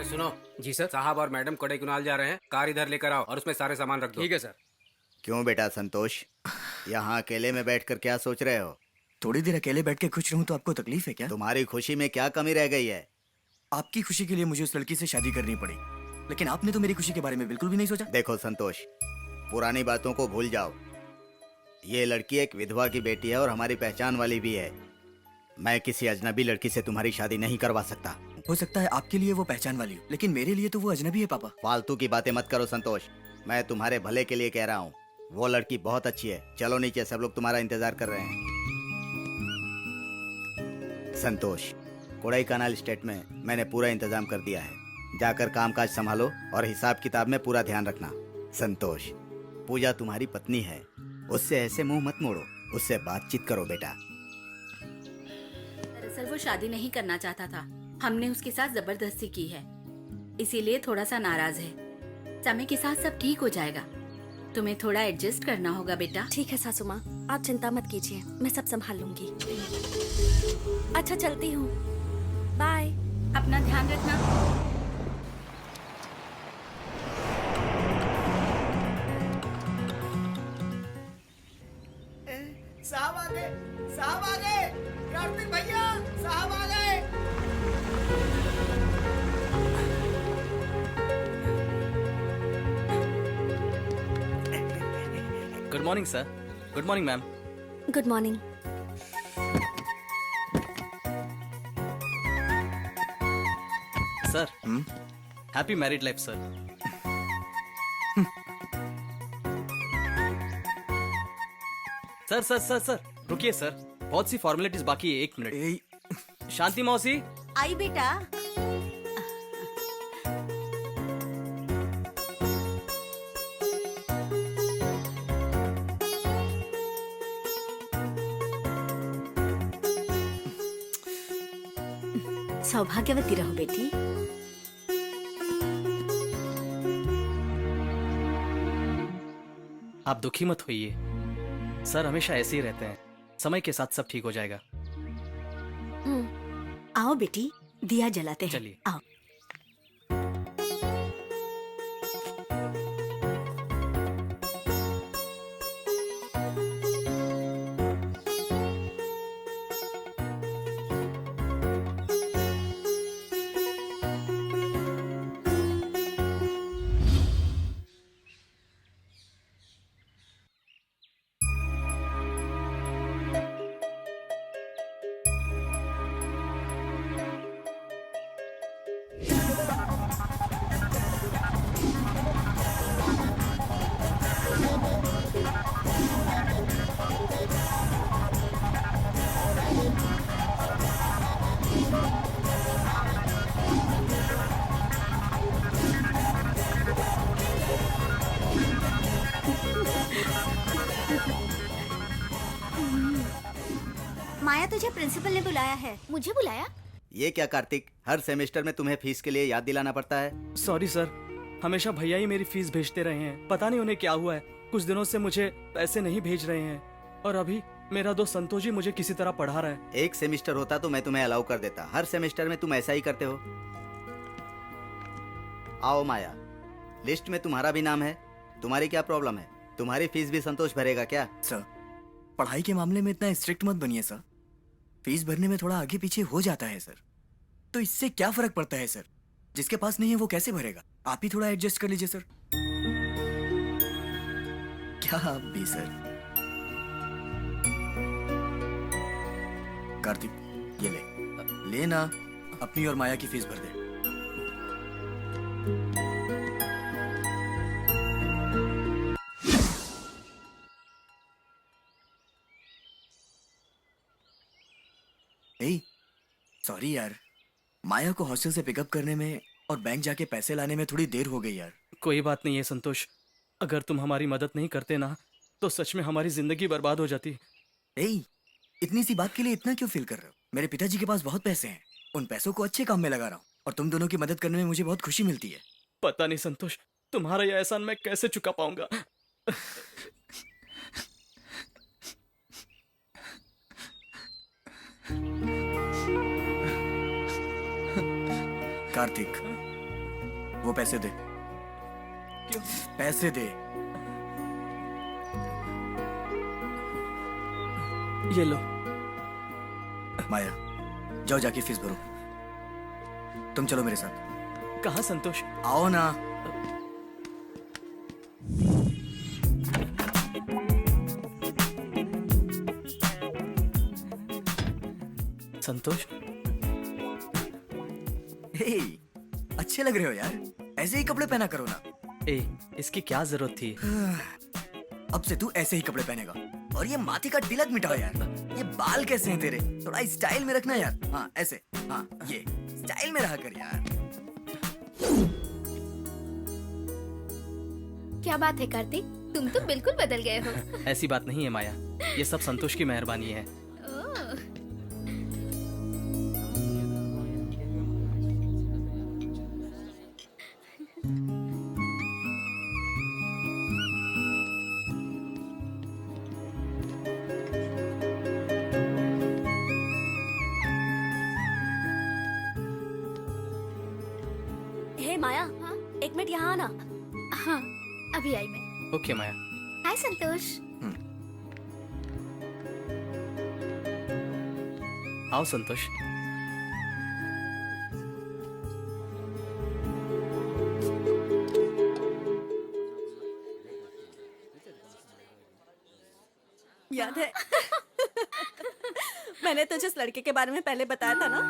सुनो। जी सर। साहब और मैडम कोडाईकनाल जा रहे हैं, कार इधर लेकर आओ और उसमें सारे सामान रख दो। ठीक है सर। क्यों बेटा संतोष, यहाँ अकेले में बैठकर क्या सोच रहे हो? थोड़ी देर अकेले बैठ के खुश रहूं तो आपको तकलीफ है क्या? तुम्हारी खुशी में क्या कमी रह गई है? आपकी खुशी के लिए मुझे उस लड़की से शादी करनी पड़ी, लेकिन आपने तो मेरी खुशी के बारे में बिल्कुल भी नहीं सोचा। देखो संतोष, पुरानी बातों को भूल जाओ। ये लड़की एक विधवा की बेटी है और हमारी पहचान वाली भी है। मैं किसी अजनबी लड़की से तुम्हारी शादी नहीं करवा सकता। हो सकता है आपके लिए वो पहचान वाली हो, लेकिन मेरे लिए तो वो अजनबी है पापा। फालतू की बातें मत करो संतोष, मैं तुम्हारे भले के लिए कह रहा हूँ। वो लड़की बहुत अच्छी है। चलो नीचे, सब लोग तुम्हारा इंतजार कर रहे हैं। संतोष, कोडाईकनाल स्टेट में मैंने पूरा इंतजाम कर दिया है। जाकर कामकाज संभालो और हिसाब किताब में पूरा ध्यान रखना। संतोष, पूजा तुम्हारी पत्नी है, उससे ऐसे मुंह मत मोड़ो, उससे बातचीत करो बेटा। दरअसल वो शादी नहीं करना चाहता था, हमने उसके साथ जबरदस्ती की है, इसीलिए थोड़ा सा नाराज है। समय के साथ सब ठीक हो जाएगा, तुम्हें थोड़ा एडजस्ट करना होगा बेटा। ठीक है सासू माँ, आप चिंता मत कीजिए, मैं सब संभाल लूंगी। अच्छा चलती हूँ, बाय। अपना ध्यान रखना। साहब आ गए, साहब आ गए, कार्तिक भैया साहब आ गए। Good morning sir. Good morning ma'am. Good morning. Sir, happy married life sir. Sir sir sir sir रुकिए सर, बहुत सी फॉर्मेलिटीज बाकी है। 1 मिनट। शांति मौसी। आई बेटा। सौभाग्यवती रहो बेटी। आप दुखी मत होइए, सर हमेशा ऐसे ही रहते हैं। समय के साथ सब ठीक हो जाएगा। आओ बेटी, दिया जलाते हैं। चलिए। आओ। माया, तुझे प्रिंसिपल ने बुलाया है। मुझे बुलाया? ये क्या कार्तिक, हर सेमेस्टर में तुम्हें फीस के लिए याद दिलाना पड़ता है? सॉरी सर, हमेशा भैया ही मेरी फीस भेजते रहे हैं। पता नहीं उन्हें क्या हुआ है, कुछ दिनों से मुझे पैसे नहीं भेज रहे हैं। और अभी मेरा दोस्त संतोष जी मुझे किसी तरह पढ़ा रहा है। एक सेमेस्टर होता तो मैं तुम्हें अलाउ कर देता, हर सेमेस्टर में तुम ऐसा ही करते हो। आओ माया, लिस्ट में तुम्हारा भी नाम है। तुम्हारी क्या प्रॉब्लम है? तुम्हारी फीस भी संतोष भरेगा क्या? सर, पढ़ाई के मामले में इतना स्ट्रिक्ट मत बनिए सर। फीस भरने में थोड़ा आगे पीछे हो जाता है सर, तो इससे क्या फर्क पड़ता है सर? जिसके पास नहीं है वो कैसे भरेगा? आप ही थोड़ा एडजस्ट कर लीजिए सर। क्या आप भी सर। कार्तिक, ये ले ना, अपनी और माया की फीस भर दे। सॉरी यार, माया को हॉस्टल से पिकअप करने में और बैंक जाके पैसे लाने में थोड़ी देर हो गई यार। कोई बात नहीं है संतोष, अगर तुम हमारी मदद नहीं करते ना तो सच में हमारी जिंदगी बर्बाद हो जाती। इतनी सी बात के लिए इतना क्यों फील कर रहे हो? मेरे पिताजी के पास बहुत पैसे हैं, उन पैसों को अच्छे काम में लगा रहा हूँ और तुम दोनों की मदद करने में मुझे बहुत खुशी मिलती है। पता नहीं संतोष, तुम्हारा यह एहसान मैं कैसे चुका पाऊंगा। कार्तिक, वो पैसे दे। क्यों? पैसे दे। ये लो। माया, जाओ जाके फीस भरो। तुम चलो मेरे साथ। कहाँ संतोष? आओ ना। संतोष, हे, अच्छे लग रहे हो यार। ऐसे ही कपड़े पहना करो ना। ए, इसकी क्या जरूरत थी? अब से तू ऐसे ही कपड़े पहनेगा। और ये माथे का तिलक मिटाओ यार। ये बाल कैसे हैं तेरे? थोड़ा स्टाइल में रखना यार। हाँ ऐसे, हाँ ये स्टाइल में रहा कर यार। क्या बात है कार्तिक, तुम तो बिल्कुल बदल गए हो। ऐसी बात नहीं है माया, ये सब संतोष की मेहरबानी है। ओह, हे माया, एक मिनट यहाँ आना। हाँ अभी आई मैं। ओके माया। हाय संतोष। आओ संतोष। याद है? मैंने तुझे इस लड़के के बारे में पहले बताया था ना?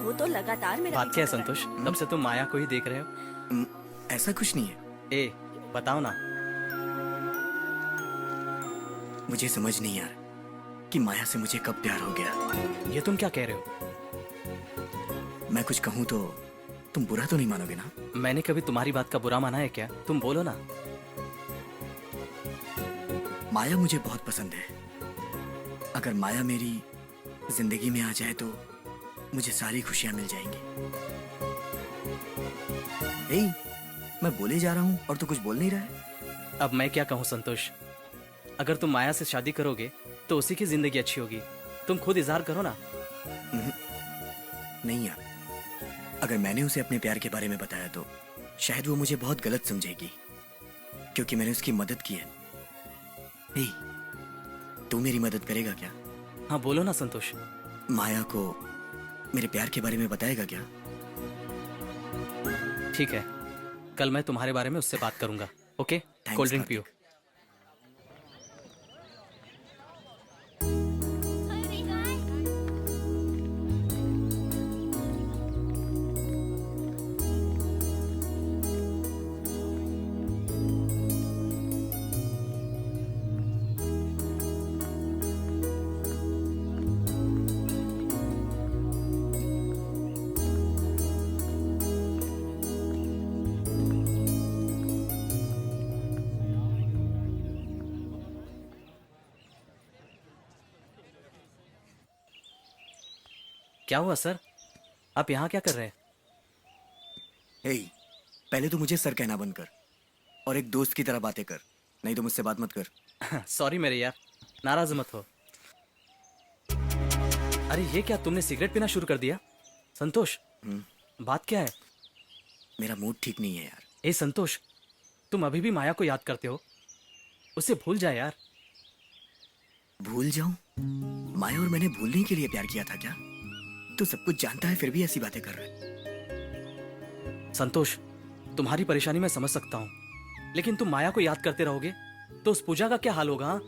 वो तो लगातार मेरा बात क्या है पीछा कर संतोष? तब से तुम माया को ही देख रहे हो। ऐसा कुछ नहीं है। ए, बताओ ना। मुझे समझ नहीं यार कि माया से मुझे कब प्यार हो गया। ये तुम क्या कह रहे हो? मैं कुछ कहूँ तो तुम बुरा तो नहीं मानोगे ना? मैंने कभी तुम्हारी बात का बुरा माना है क्या? तुम बोलो ना। माया मुझे बहुत पसंद है। अगर माया मेरी जिंदगी में आ जाए तो मुझे सारी खुशियां मिल जाएंगी। ए, मैं बोले जा रहा हूँ और तू कुछ बोल नहीं रहा है। अब मैं क्या कहूँ संतोष? अगर तुम माया से शादी करोगे तो उसी की जिंदगी अच्छी होगी। तुम खुद इजहार करो ना। नहीं यार, अगर मैंने उसे अपने प्यार के बारे में बताया तो शायद वो मुझे बहुत गलत समझेगी, क्योंकि मैंने उसकी मदद की है। ए, तू मेरी मदद करेगा क्या? हाँ बोलो ना संतोष। माया को मेरे प्यार के बारे में बताएगा क्या? ठीक है, कल मैं तुम्हारे बारे में उससे बात करूंगा। ओके, कोल्ड ड्रिंक पियो। क्या हुआ सर? आप यहाँ क्या कर रहे हैं? हे, पहले तो मुझे सर कहना बंद कर और एक दोस्त की तरह बातें कर, नहीं तो मुझसे बात मत कर। सॉरी मेरे यार, नाराज मत हो। अरे ये क्या, तुमने सिगरेट पीना शुरू कर दिया? संतोष, बात क्या है? मेरा मूड ठीक नहीं है यार। ए संतोष, तुम अभी भी माया को याद करते हो? उसे भूल जाए यार। भूल जाऊं? माया और मैंने भूलने के लिए प्यार किया था क्या? तू सब कुछ जानता है फिर भी ऐसी बातें कर रहा है। संतोष, तुम्हारी परेशानी मैं समझ सकता हूँ, लेकिन तुम माया को याद करते रहोगे तो उस पूजा का क्या हाल होगा? हाँ?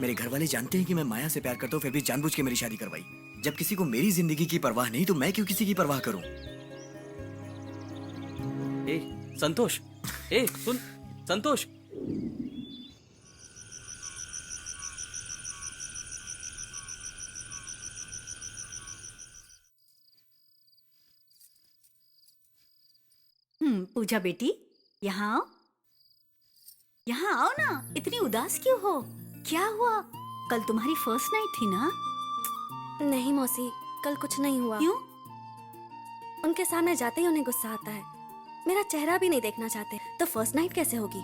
मेरे घर वाले जानते हैं कि मैं माया से प्यार करता हूँ, फिर भी जानबूझ के मेरी शादी करवाई। जब किसी को मेरी जिंदगी की परवाह नहीं तो मैं क्यों किसी की परवाह करूं? ए संतोष, ए सुन संतोष। पूजा बेटी, यहाँ आओ। यहाँ आओ ना, इतनी उदास क्यों हो? क्या हुआ? कल तुम्हारी फर्स्ट नाइट थी ना? नहीं मौसी, कल कुछ नहीं हुआ। क्यों? उनके सामने जाते ही उन्हें गुस्सा आता है। मेरा चेहरा भी नहीं देखना चाहते, तो फर्स्ट नाइट कैसे होगी?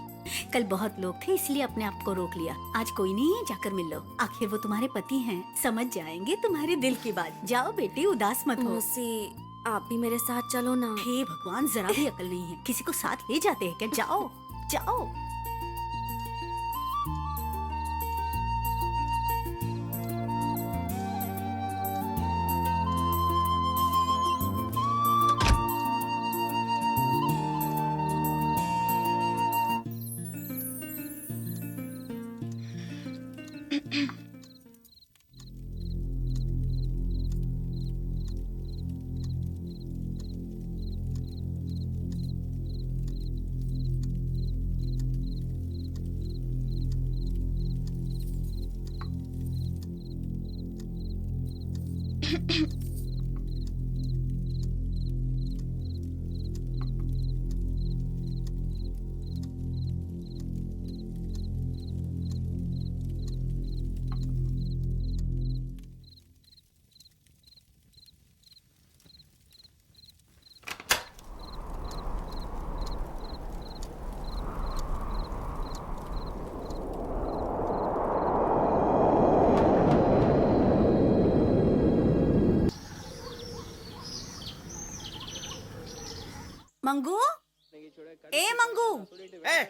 कल बहुत लोग थे इसलिए अपने आप को रोक लिया। आज कोई नहीं है, जाकर मिल लो। आखिर वो तुम्हारे पति हैं, समझ जाएंगे तुम्हारे दिल की बात। जाओ बेटी, उदास मत हो। मौसी, आप भी मेरे साथ चलो ना। हे भगवान, जरा भी अकल नहीं है, किसी को साथ ले जाते हैं क्या? जाओ जाओ। मंगू, ए मंगू। ए,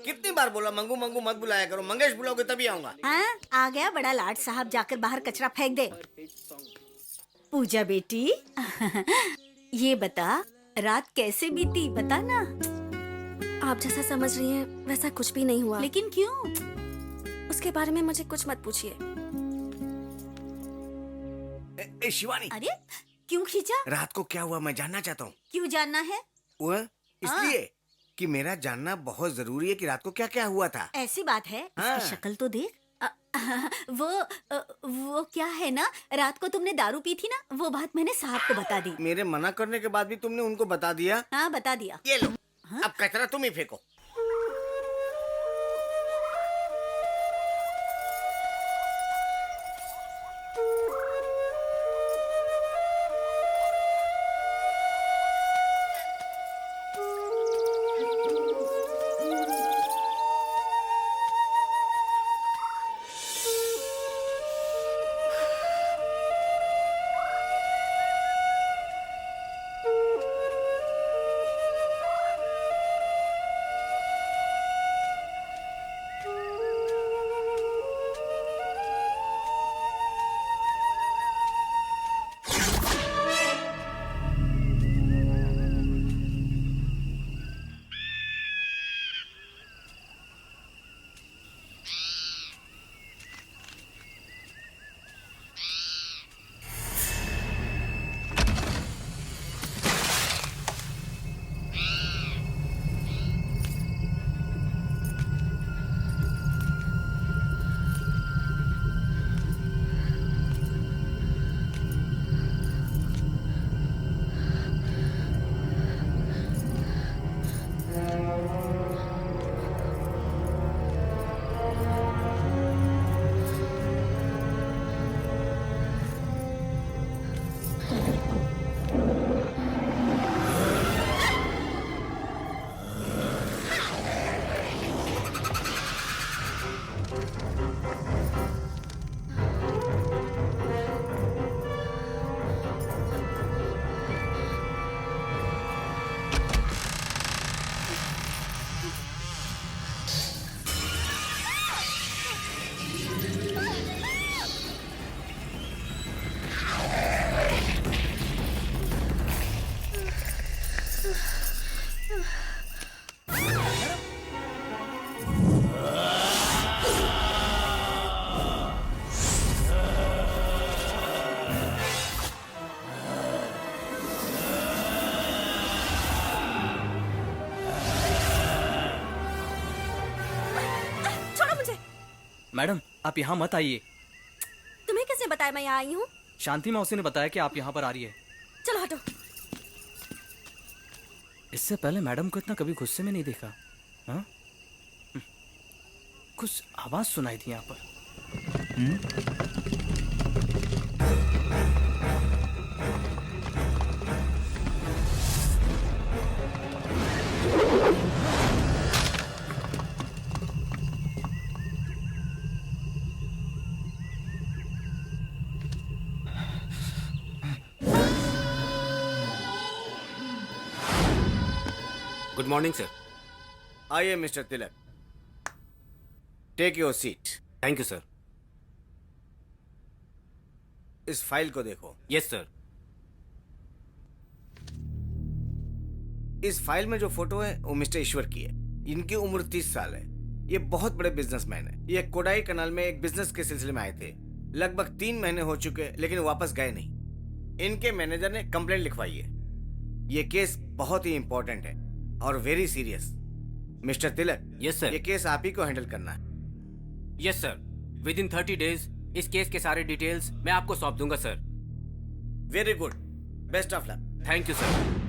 कितनी बार बोला मंगू मंगू मत बुलाया करो, मंगेश बुलाओगे तभी आऊंगा। हाँ, आ गया बड़ा लाट साहब, जाकर बाहर कचरा फेंक दे। पूजा बेटी, ये बता रात कैसे बीती, बता ना। आप जैसा समझ रही हैं वैसा कुछ भी नहीं हुआ। लेकिन क्यों? उसके बारे में मुझे कुछ मत पूछिए। शिवानी, अरे क्यों खींचा? रात को क्या हुआ मैं जानना चाहता हूँ। क्यों जानना है? वो इसलिए कि मेरा जानना बहुत जरूरी है कि रात को क्या क्या हुआ था। ऐसी बात है, हाँ। इसकी शक्ल तो देख। वो क्या है ना, रात को तुमने दारू पी थी ना, वो बात मैंने साहब को बता दी। मेरे मना करने के बाद भी तुमने उनको बता दिया? हाँ, बता दिया। ये लो, अब कचरा तुम ही फेंको। मैडम आप यहाँ मत आइए। तुम्हें किसने बताया मैं यहाँ आई हूँ? शांति मौसी ने बताया कि आप यहाँ पर आ रही है। चलो हटो। इससे पहले मैडम को इतना कभी गुस्से में नहीं देखा। हाँ? कुछ आवाज सुनाई थी यहाँ पर। Good morning sir. आइए mister Tilak, take your seat. Thank you sir. इस फाइल को देखो। Yes sir. इस फाइल में जो फोटो है वो मिस्टर ईश्वर की है। इनकी उम्र 30 साल है। ये बहुत बड़े बिजनेसमैन है। ये कोडाई कनाल में एक बिजनेस के सिलसिले में आए थे। लगभग 3 महीने हो चुके लेकिन वापस गए नहीं। इनके मैनेजर ने कंप्लेंट लिखवाई है। ये केस बहुत ही इंपॉर्टेंट है और वेरी सीरियस। मिस्टर तिलक, यस सर। ये केस आप ही को हैंडल करना है। Yes sir. With in 30 days इस केस के सारे डिटेल्स मैं आपको सौंप दूंगा sir. Very good, best of luck. Thank you sir.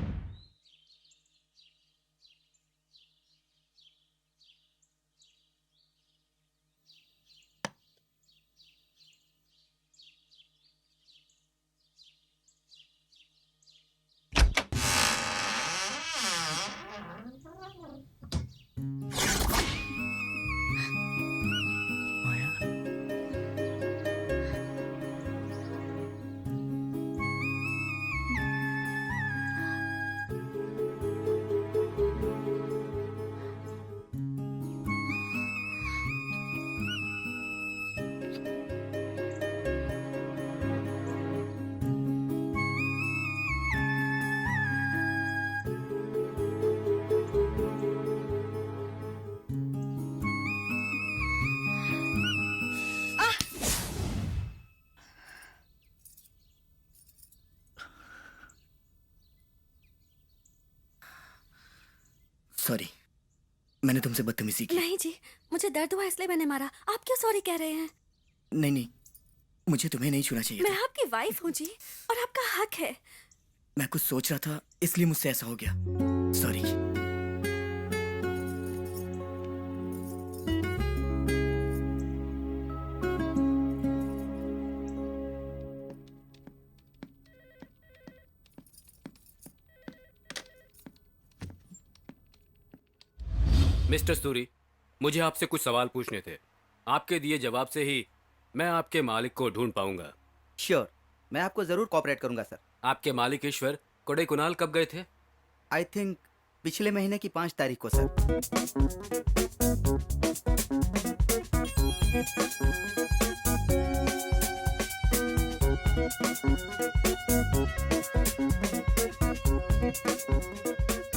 Sorry, मैंने तुमसे बदतमीजी की। नहीं जी, मुझे दर्द हुआ इसलिए मैंने मारा। आप क्यों सॉरी कह रहे हैं? नहीं नहीं, मुझे तुम्हें नहीं छूना चाहिए मैं था। आपकी वाइफ हूँ जी, और आपका हक है। मैं कुछ सोच रहा था इसलिए मुझसे ऐसा हो गया। सॉरी। मिस्टर सूरी, मुझे आपसे कुछ सवाल पूछने थे। आपके दिए जवाब से ही मैं आपके मालिक को ढूंढ पाऊंगा। श्योर, मैं आपको जरूर कोऑपरेट करूंगा सर। आपके मालिक ईश्वर कोडाईकनाल कब गए थे? आई थिंक पिछले महीने की 5 तारीख को सर।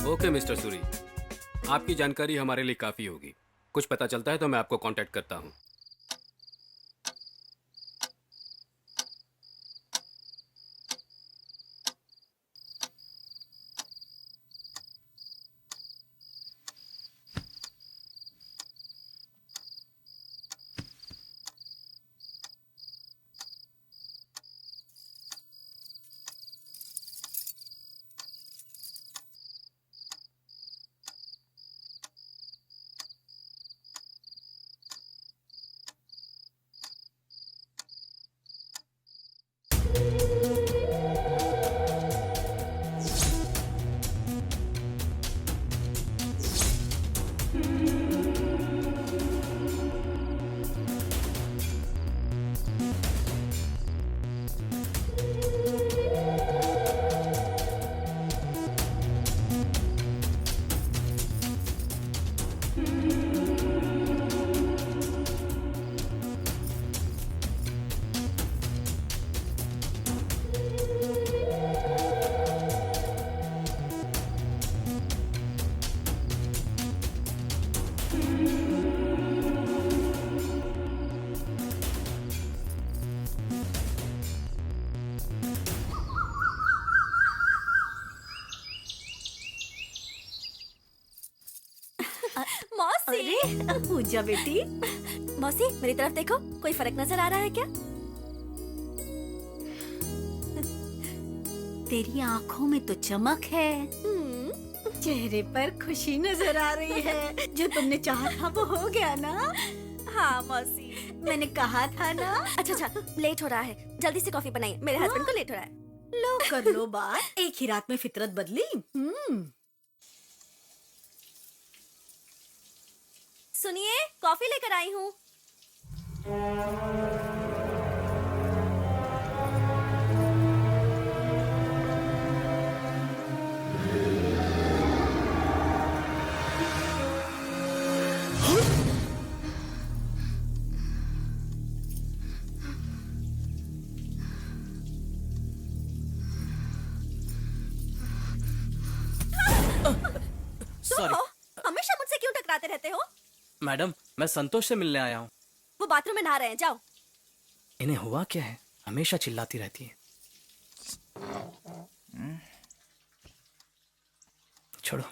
ओके मिस्टर सूरी, आपकी जानकारी हमारे लिए काफी होगी। कुछ पता चलता है तो मैं आपको कांटेक्ट करता हूँ। मौसी, पूजा बेटी, मौसी मेरी तरफ देखो। कोई फर्क नजर आ रहा है क्या? तेरी आंखों में तो चमक है, चेहरे पर खुशी नजर आ रही है। जो तुमने चाहा था वो हो गया ना? हाँ मौसी, मैंने कहा था ना। अच्छा अच्छा, लेट हो रहा है, जल्दी से कॉफी बनाइए। मेरे हस्बैंड को लेट हो रहा है। लो कर लो बात, एक ही रात में फितरत बदली। सुनिए, कॉफी लेकर आई हूँ। रहते हो? मैडम, मैं संतोष से मिलने आया हूँ। वो बाथरूम में नहा रहे हैं, जाओ। इन्हें हुआ क्या है? हमेशा चिल्लाती रहती है। छोड़ो।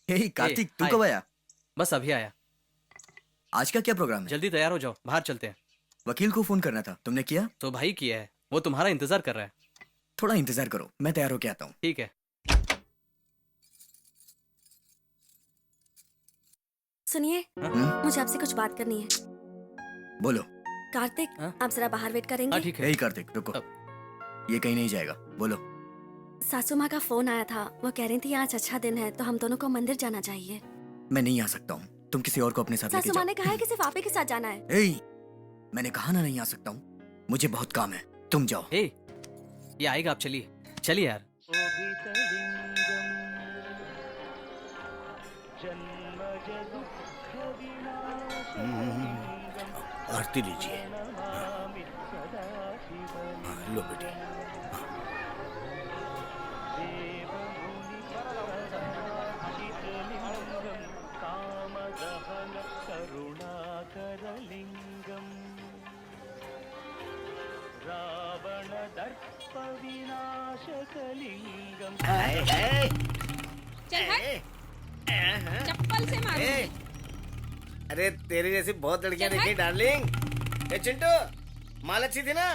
हे कार्तिक, तू हाय। कब आया? बस अभी आया। आज का क्या प्रोग्राम है? जल्दी तैयार हो जाओ, बाहर चलते हैं। वकील को फोन करना था, तुमने किया? तो भाई किया है, वो तुम्हारा इंतजार कर रहा है। थोड़ा इंतजार करो, मैं तैयार होके आता हूँ। ठीक है। सुनिए, मुझे आपसे कुछ बात करनी है। बोलो। कार्तिक, हाँ? आप जरा बाहर वेट करेंगे? हाँ ठीक है। हे कार्तिक, रुको। ये कहीं नहीं जाएगा, बोलो। सासू माँ का फोन आया था, वो कह रही थी आज अच्छा दिन है तो हम दोनों को मंदिर जाना चाहिए। मैं नहीं आ सकता हूँ, तुम किसी और को अपने साथ लेके सासू माँ जाओ। ने कहा है कि सिर्फ आप ही के साथ जाना है। हे, मैंने कहा ना नहीं आ सकता हूँ, मुझे बहुत काम है, तुम जाओ। ए, ये आएगा, आप चलिए। चलिए यार। आरती लीजिए। हाँ, लो बेटी। चप्पल से मारो। अरे तेरी जैसी बहुत लड़कियां देखी डार्लिंग। ए चिंटू, माल अच्छी थी ना?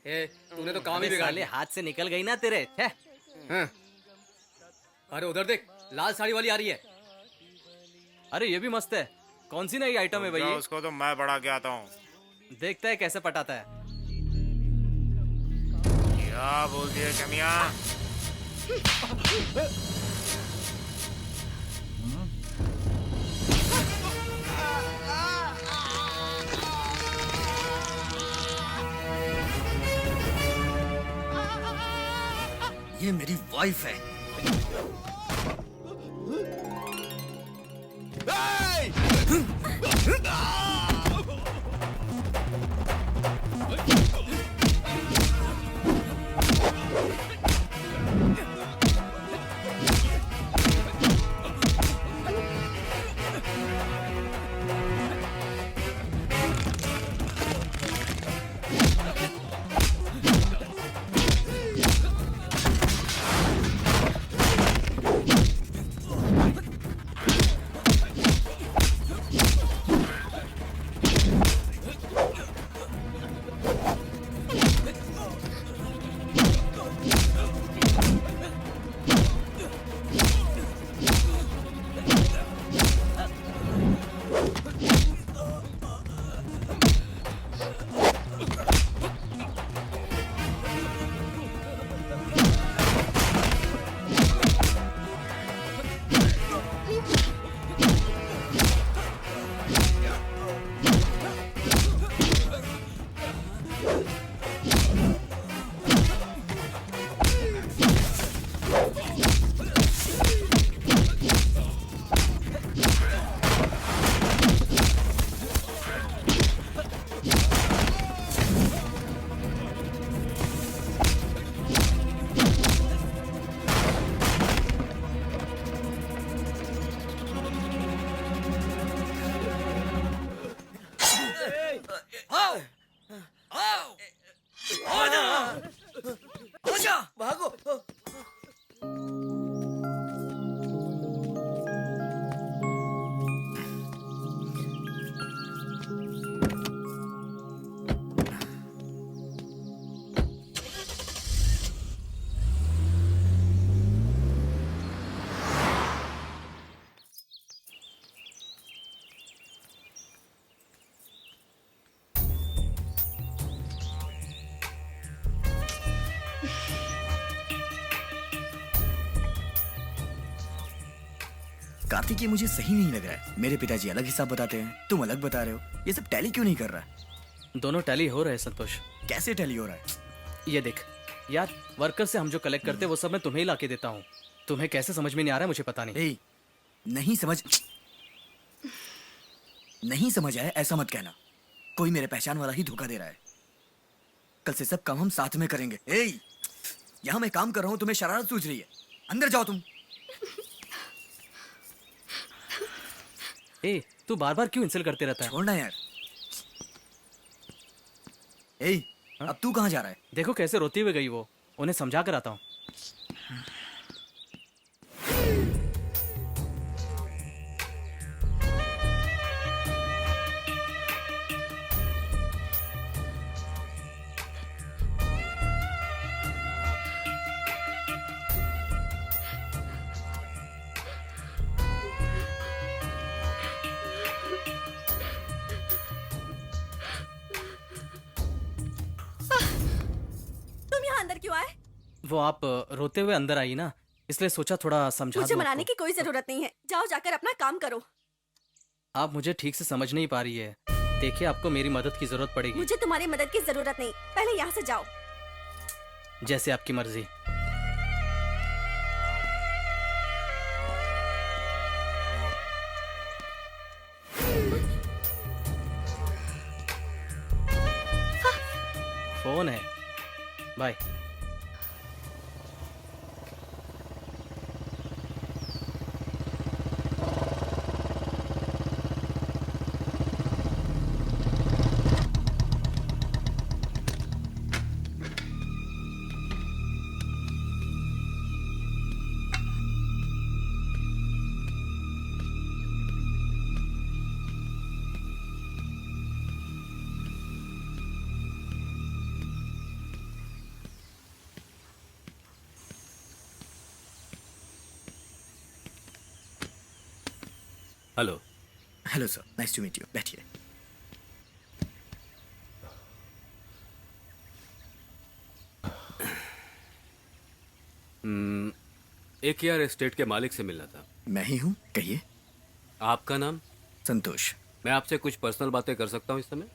ए, तूने तो काम ही अबे बिगाड़ साले, लिया। हाथ से निकल गई ना तेरे। है? हाँ। अरे उधर देख, लाल साड़ी वाली आ रही है। अरे ये भी मस्त है। कौन सी नई आइटम है भाई ये? उसको तो मैं बढ़ा के आता हूँ। देखता है कैसे पटाता है। क्या बोलती है कमिया? ये मेरी वाइफ है। भागो। कार्तिक, ये मुझे सही नहीं लग रहा है। मेरे पिताजी अलग हिसाब बताते हैं, तुम अलग बता रहे हो। ये सब टैली क्यों नहीं कर रहा? दोनों टैली हो रहे हैं संतोष। कैसे टैली हो रहा है? ये देख यार, वर्कर से हम जो कलेक्ट करते हैं वो सब मैं तुम्हें ही लाके देता हूँ। तुम्हें कैसे समझ में नहीं आ रहा है मुझे पता नहीं। ए, नहीं समझ आया ऐसा मत कहना। कोई मेरे पहचान वाला ही धोखा दे रहा है। कल से सब काम हम साथ में करेंगे। ए, यहाँ मैं काम कर रहा हूँ, तुम्हें शरारत सूझ रही है। अंदर जाओ तुम। ए, तू बार बार क्यों इंसल्ट करते रहता है? छोड़ना यार। ए, अब तू कहाँ जा रहा है? देखो कैसे रोती हुई गई वो, उन्हें समझा कर आता हूँ। तुम यहाँ अंदर क्यों आए? वो आप रोते हुए अंदर आई ना, इसलिए सोचा थोड़ा समझा मुझे दूं मनाने आपको। की कोई जरूरत नहीं है। जाओ जाकर अपना काम करो। आप मुझे ठीक से समझ नहीं पा रही है। देखिए, आपको मेरी मदद की जरूरत पड़ेगी। मुझे तुम्हारी मदद की जरूरत नहीं। पहले यहाँ से जाओ। जैसे आपकी मर्जी। फोन है। Bye. Hello. Hello sir, nice to meet you. बैठिए। AKR एस्टेट के मालिक से मिलना था। मैं ही हूँ, कहिए। आपका नाम? संतोष। मैं आपसे कुछ पर्सनल बातें कर सकता हूँ इस समय?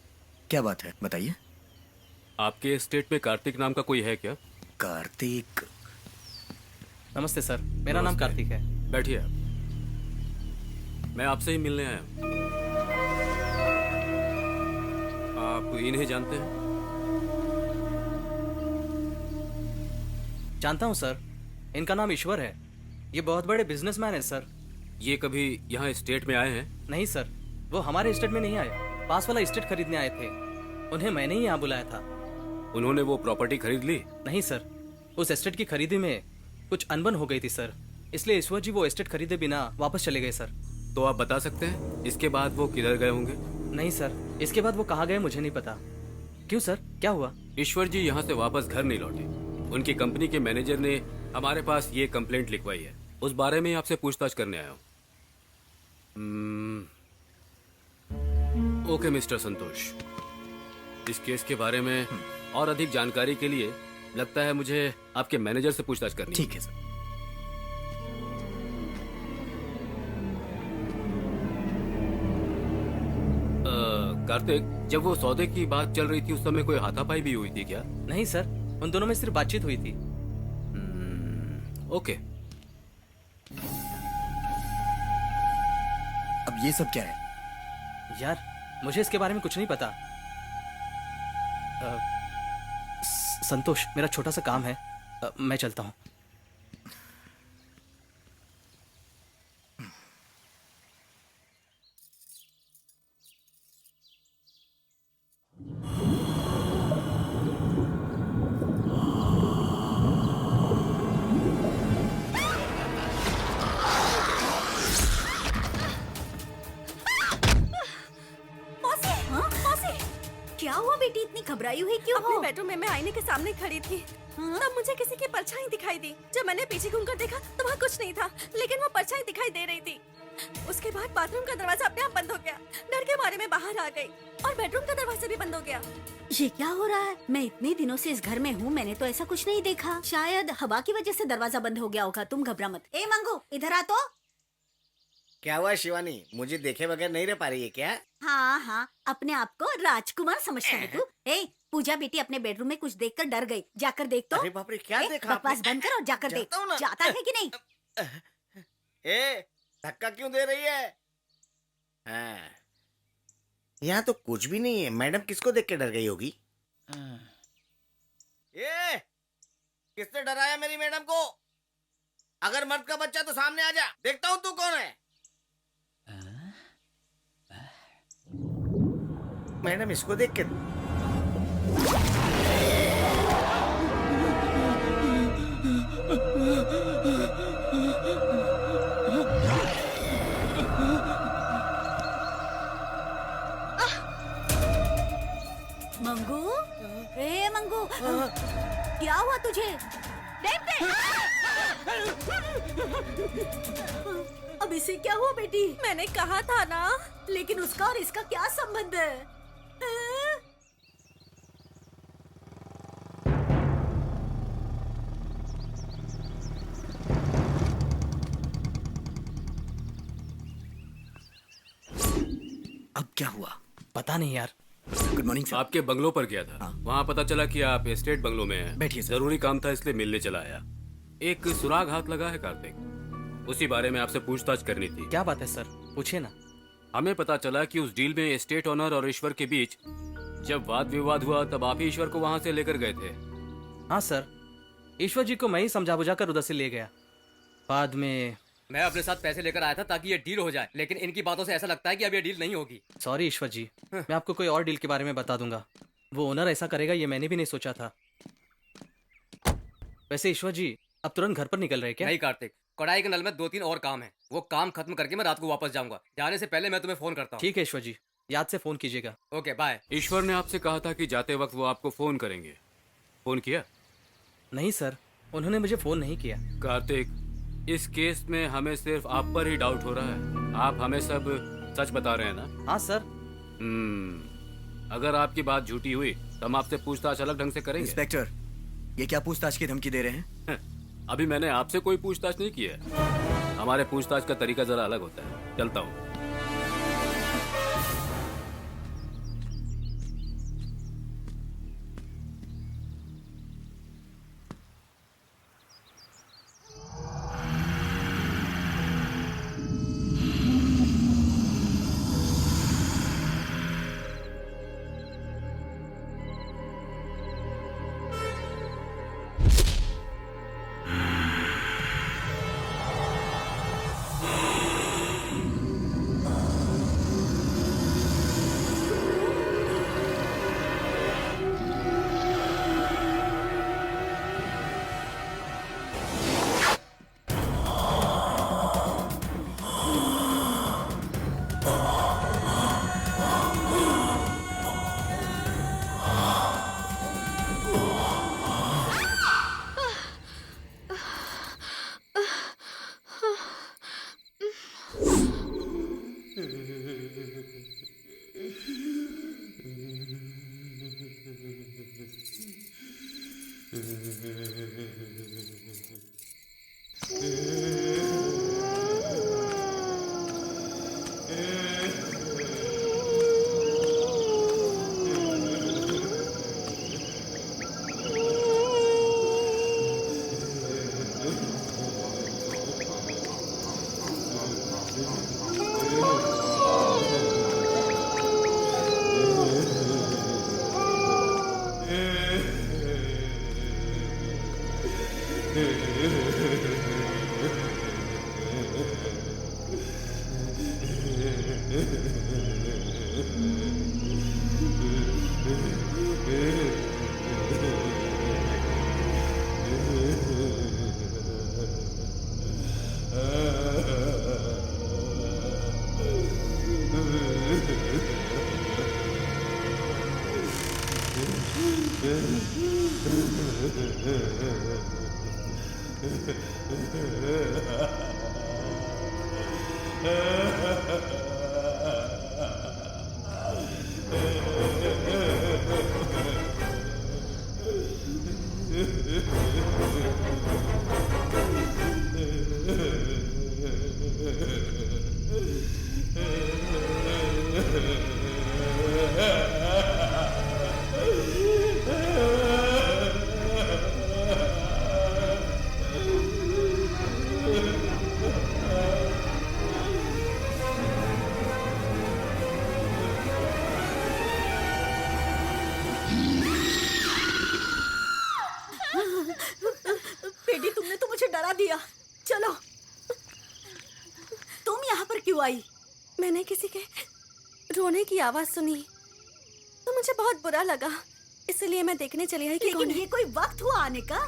क्या बात है, बताइए। आपके एस्टेट में कार्तिक नाम का कोई है क्या? कार्तिक? नमस्ते सर, मेरा नाम नमस्ते। कार्तिक है। बैठिए आप। मैं आपसे ही मिलने आया हूँ। आप इन्हें जानते हैं? जानता हूँ सर, इनका नाम ईश्वर है। ये बहुत बड़े बिजनेसमैन है सर। ये कभी यहाँ स्टेट में आए हैं? नहीं सर, वो हमारे स्टेट में नहीं आए, पास वाला स्टेट खरीदने आए थे। उन्हें मैंने ही यहाँ बुलाया था। उन्होंने वो प्रॉपर्टी खरीद ली? नहीं सर, उस एस्टेट की खरीदी में कुछ अनबन हो गई थी सर, इसलिए ईश्वर जी वो एस्टेट खरीदे बिना वापस चले गए सर। तो आप बता सकते हैं इसके बाद वो किधर गए होंगे? नहीं सर, इसके बाद वो कहाँ गए मुझे नहीं पता। क्यों सर, क्या हुआ? ईश्वर जी यहाँ से वापस घर नहीं लौटे। उनकी कंपनी के मैनेजर ने हमारे पास ये कंप्लेंट लिखवाई है, उस बारे में आपसे पूछताछ करने आया हूँ। ओके मिस्टर संतोष, इस केस के बारे में और अधिक जानकारी के लिए लगता है मुझे आपके मैनेजर से पूछताछ करनी है। ठीक है सर। कार्तिक, जब वो सौदे की बात चल रही थी उस समय कोई हाथापाई भी हुई थी क्या? नहीं सर, उन दोनों में सिर्फ बातचीत हुई थी। ओके। अब ये सब क्या है? यार, मुझे इसके बारे में कुछ नहीं पता। संतोष, मेरा छोटा सा काम है, मैं चलता हूँ। क्या हुआ बेटी, इतनी घबराई हुई क्यों अपने हो? बेडरूम में मैं आईने के सामने खड़ी थी। तब मुझे किसी की परछाई दिखाई दी। जब मैंने पीछे घूमकर देखा तो वहाँ कुछ नहीं था, लेकिन वो परछाई दिखाई दे रही थी। उसके बाद बाथरूम का दरवाजा अपने आप बंद हो गया। डर के मारे में बाहर आ गई और बेडरूम का दरवाजा भी बंद हो गया। ये क्या हो रहा है? मैं इतने दिनों से इस घर में हूँ, मैंने तो ऐसा कुछ नहीं देखा। शायद हवा की वजह से दरवाजा बंद हो गया होगा। तुम घबरा मत। ए मंगू, इधर आ तो। क्या हुआ शिवानी, मुझे देखे बगैर नहीं रह पा रही है क्या? हाँ हाँ, अपने आप को राजकुमार समझता है तू। ए, पूजा बेटी अपने बेडरूम में कुछ देखकर डर गई, जाकर देख तो। अरे बाप रे, क्या ए, देखा बकवास आपने? बंद कर और जाकर देख। जाता हूँ ना। जाता है कि नहीं? ए, धक्का क्यों दे रही है? हाँ, यहाँ तो कुछ भी नहीं है। मैडम किसको देख के डर गई होगी? किसने डराया मेरी मैडम को? अगर मर्द का बच्चा तो सामने आ जा, देखता हूँ तू कौन है। मैडम इसको देख के मंगू, ए मंगू, क्या हुआ तुझे? अब इसे क्या हुआ बेटी? मैंने कहा था ना। लेकिन उसका और इसका क्या संबंध है? अब क्या हुआ? पता नहीं यार। Good morning sir. आपके बंगलों पर गया था। वहाँ पता चला कि आप एस्टेट बंगलों में हैं। बैठिए सर। जरूरी काम था इसलिए मिलने चला आया। एक सुराग हाथ लगा है कार्तिक, उसी बारे में आपसे पूछताछ करनी थी। क्या बात है सर, पूछिए ना। हमें पता चला कि उस डील में एस्टेट ओनर और ईश्वर के बीच जब वाद विवाद हुआ तब आप ही ईश्वर को वहाँ से लेकर गए थे। हाँ सर, ईश्वर जी को मैं ही समझा बुझा कर उधर से ले गया। बाद में मैं अपने साथ पैसे लेकर आया था ताकि ये डील हो जाए, लेकिन इनकी बातों से ऐसा लगता है कि अब ये डील नहीं होगी। सॉरी ईश्वर जी, मैं आपको कोई और डील के बारे में बता दूंगा। वो ओनर ऐसा करेगा ये मैंने भी नहीं सोचा था। वैसे ईश्वर जी अब तुरंत घर पर निकल रहे क्या? नहीं कार्तिक, कढ़ाई के नल में 2-3 और काम है, वो काम खत्म करके मैं रात को वापस जाऊंगा। जाने से पहले मैं तुम्हें फोन करता हूँ। ठीक है ईश्वर जी, याद से फोन कीजिएगा। Okay bye. ईश्वर ने आपसे कहा था कि जाते वक्त वो आपको फोन करेंगे। फोन किया? नहीं सर, उन्होंने मुझे फोन नहीं किया। कार्तिक, इस केस में हमें सिर्फ आप पर ही डाउट हो रहा है। आप हमें सब सच बता रहे हैं ना? हाँ सर। अगर आपकी बात झूठी हुई तो हम आपसे पूछताछ अलग ढंग से करेंगे। इंस्पेक्टर, ये क्या पूछताछ की धमकी दे रहे हैं? अभी मैंने आपसे कोई पूछताछ नहीं की है। हमारे पूछताछ का तरीका जरा अलग होता है। चलता हूँ। चलो। तुम यहाँ पर क्यों आई? मैंने किसी के रोने की आवाज सुनी तो मुझे बहुत बुरा लगा, इसलिए मैं देखने चली आई कि लेकिन कौन है। ये कोई वक्त हुआ आने का?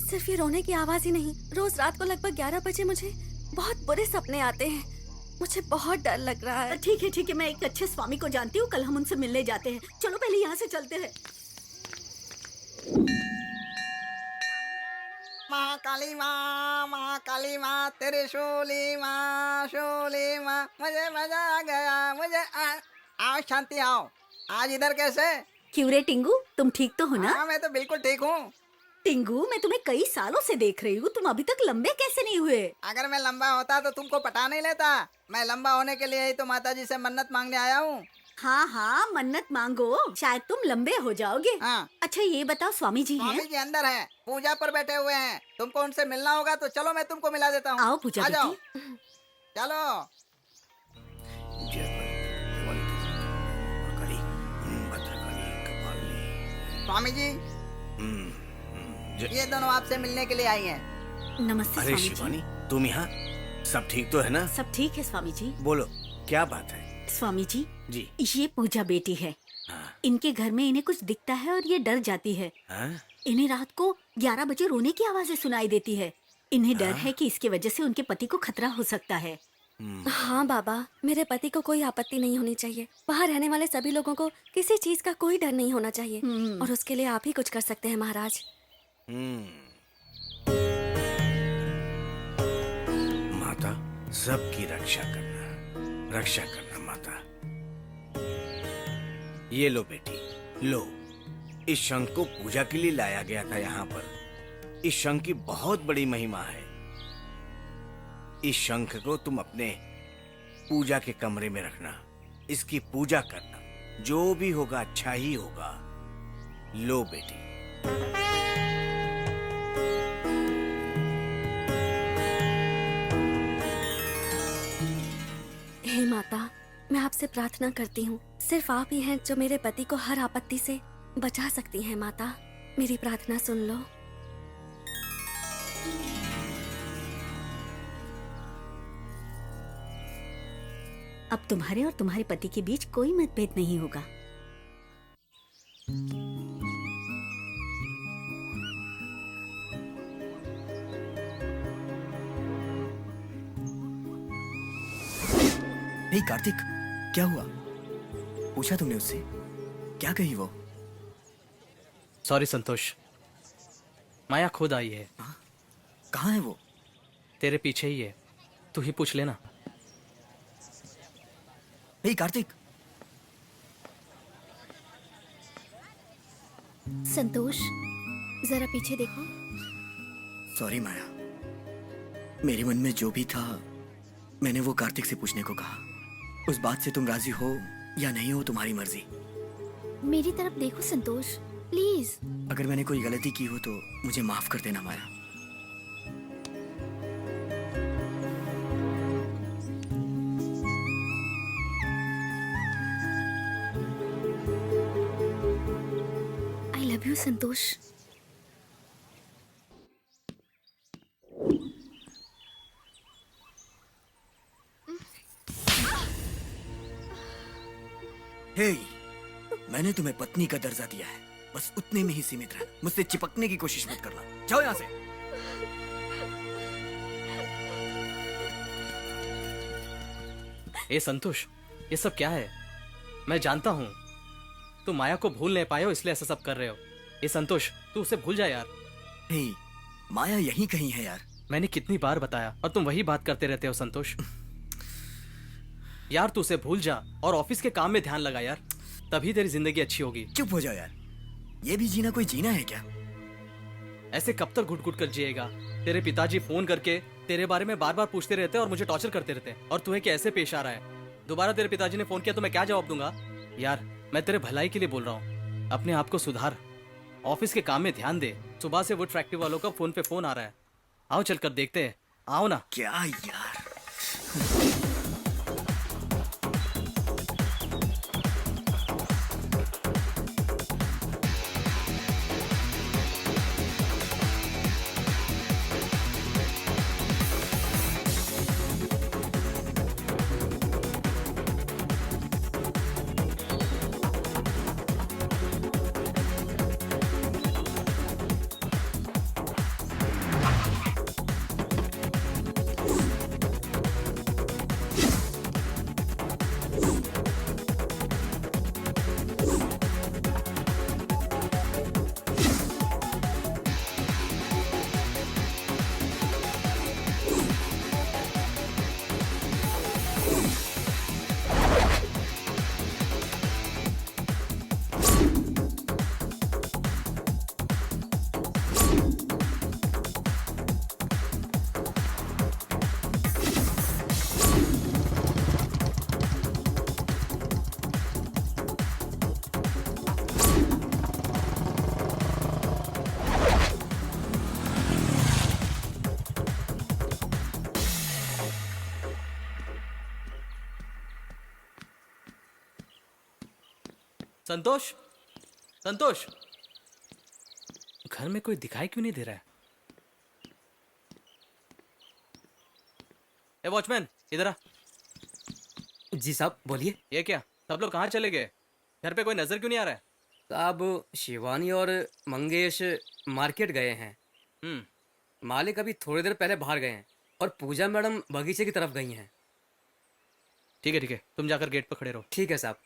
सिर्फ ये रोने की आवाज ही नहीं, रोज रात को लगभग 11 बजे मुझे बहुत बुरे सपने आते हैं। मुझे बहुत डर लग रहा है। ठीक है, मैं एक अच्छे स्वामी को जानती हूँ, कल हम उनसे मिलने जाते हैं। चलो पहले यहाँ से चलते हैं। महाकाली माँ तेरे शोली माँ मुझे मजा आ गया, मुझे आओ शांति आओ। आज इधर कैसे? क्यों रे टिंगू, तुम ठीक तो हो ना? हाँ मैं तो बिल्कुल ठीक हूँ। टिंगू, मैं तुम्हें कई सालों से देख रही हूँ, तुम अभी तक लंबे कैसे नहीं हुए? अगर मैं लंबा होता तो तुमको पटा नहीं लेता। मैं लंबा होने के लिए ही तो माता जी से मन्नत मांगने आया हूँ। हाँ, मन्नत मांगो, शायद तुम लंबे हो जाओगे। हाँ। अच्छा ये बताओ, स्वामी जी हैं? स्वामी जी अंदर हैं, पूजा पर बैठे हुए हैं। तुमको उनसे मिलना होगा तो चलो मैं तुमको मिला देता हूँ। आओ पूजा आ जाओ। बेटी। चलो। स्वामी जी, ये दोनों आपसे मिलने के लिए आई हैं। नमस्ते अरे स्वामी शिवानी, तुम यहाँ? सब ठीक तो है ना? जी। सब ठीक है स्वामी जी। बोलो क्या बात है? स्वामी जी, जी। ये पूजा बेटी है। हाँ। इनके घर में इन्हें कुछ दिखता है और ये डर जाती है। हाँ? इन्हें रात को 11 बजे रोने की आवाजें सुनाई देती है। इन्हें डर है कि इसकी वजह से उनके पति को खतरा हो सकता है। हाँ बाबा, मेरे पति को कोई आपत्ति नहीं होनी चाहिए। वहाँ रहने वाले सभी लोगों को किसी चीज का कोई डर नहीं होना चाहिए, और उसके लिए आप ही कुछ कर सकते हैं महाराज। माता, सबकी रक्षा करना माता। ये लो बेटी, लो। इस शंख को पूजा के लिए लाया गया था यहाँ पर। इस शंख की बहुत बड़ी महिमा है। इस शंख को तुम अपने पूजा के कमरे में रखना, इसकी पूजा करना, जो भी होगा अच्छा ही होगा। लो बेटी। हे माता, मैं आपसे प्रार्थना करती हूँ, सिर्फ आप ही हैं जो मेरे पति को हर आपत्ति से बचा सकती हैं। माता, मेरी प्रार्थना सुन लो। अब तुम्हारे और तुम्हारे पति के बीच कोई मतभेद नहीं होगा। नहीं कार्तिक, क्या हुआ? पूछा तुमने उससे? क्या कही वो? सॉरी संतोष, माया खुद आई है। कहाँ है वो? तेरे पीछे ही है, तू ही पूछ लेना। नहीं कार्तिक। संतोष, जरा पीछे देखो। सॉरी माया, मेरे मन में जो भी था मैंने वो कार्तिक से पूछने को कहा। उस बात से तुम राजी हो या नहीं हो, तुम्हारी मर्जी। मेरी तरफ देखो संतोष, प्लीज। अगर मैंने कोई गलती की हो तो मुझे माफ कर देना माया। आई लव यू संतोष। हे, मैंने तुम्हें पत्नी का दर्जा दिया है, बस उतने में ही सीमित रहना। मुझसे चिपकने की कोशिश मत करना। जाओ यहाँ से। ए संतोष, ये सब क्या है? मैं जानता हूँ तुम माया को भूल नहीं पाए हो, इसलिए ऐसा सब कर रहे हो। ए संतोष, तू उसे भूल जा यार। हे, माया यहीं कहीं है यार। मैंने कितनी बार बताया और तुम वही बात करते रहते हो संतोष। यार तू उसे भूल जा और ऑफिस के काम में ध्यान लगा यार, तभी तेरी जिंदगी अच्छी होगी। चुप हो जाओ यार, ये भी जीना कोई जीना है क्या? ऐसे कब तक घुट घुट कर जिएगा? तेरे पिताजी फोन करके तेरे बारे में बार बार पूछते रहते हैं और मुझे टॉर्चर करते रहते हैं, और तुम्हें क्या ऐसे पेश आ रहा है? दोबारा तेरे पिताजी ने फोन किया तो मैं क्या जवाब दूंगा? यार मैं तेरे भलाई के लिए बोल रहा हूँ, अपने आप को सुधार, ऑफिस के काम में ध्यान दे। सुबह से वुड फैक्ट्री वालों का फोन पे फोन आ रहा है। आओ चल कर देखते हैं, आओ ना। क्या यार? संतोष, संतोष, घर में कोई दिखाई क्यों नहीं दे रहा है? ए वॉचमैन, इधर आ। जी साहब बोलिए। ये क्या, सब लोग कहाँ चले गए? घर पे कोई नजर क्यों नहीं आ रहा है? साहब शिवानी और मंगेश मार्केट गए हैं। मालिक अभी थोड़ी देर पहले बाहर गए हैं और पूजा मैडम बगीचे की तरफ गई हैं। ठीक है, तुम जाकर गेट पर खड़े रहो। ठीक है साहब।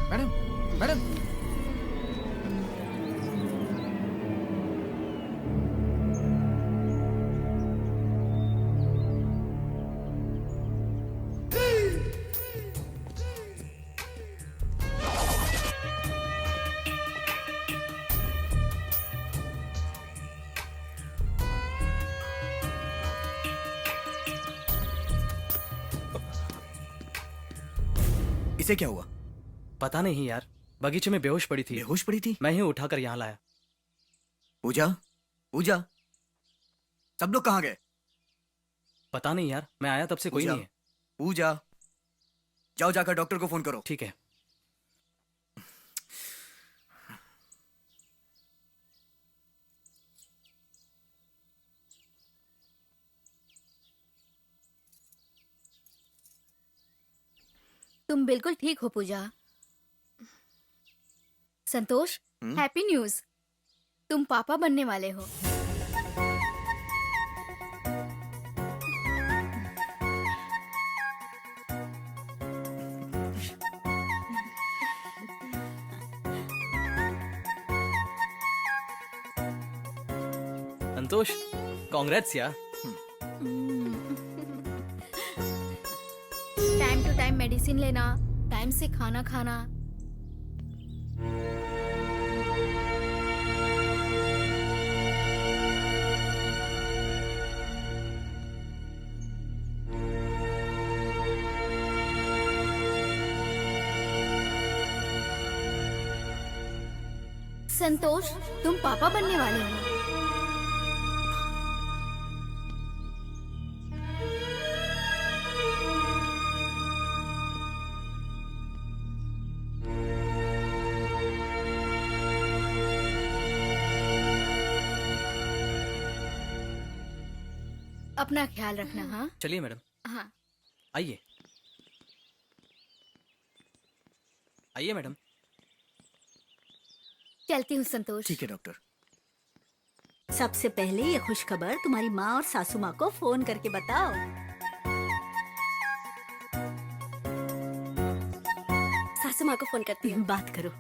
मैडम, मैडम, इसे क्या हुआ? पता नहीं यार, बगीचे में बेहोश पड़ी थी। बेहोश पड़ी थी? मैं ही उठाकर यहाँ लाया। पूजा, पूजा, सब लोग कहाँ गए? पता नहीं यार, मैं आया तब से कोई पूजा, नहीं है। पूजा, जाओ जाकर डॉक्टर को फोन करो। ठीक है। तुम बिल्कुल ठीक हो पूजा। संतोष, हैप्पी न्यूज, तुम पापा बनने वाले हो। संतोष, कांग्रेट्स यार। टाइम टू टाइम मेडिसिन लेना, टाइम से खाना खाना। संतोष, तुम पापा बनने वाले हो। अपना ख्याल रखना। हाँ चलिए मैडम, हाँ। आइए आइए मैडम। चलती हूँ संतोष। ठीक है डॉक्टर। सबसे पहले ये खुशखबर तुम्हारी माँ और सासू माँ को फोन करके बताओ। सासू माँ को फोन करती हूँ। बात करो।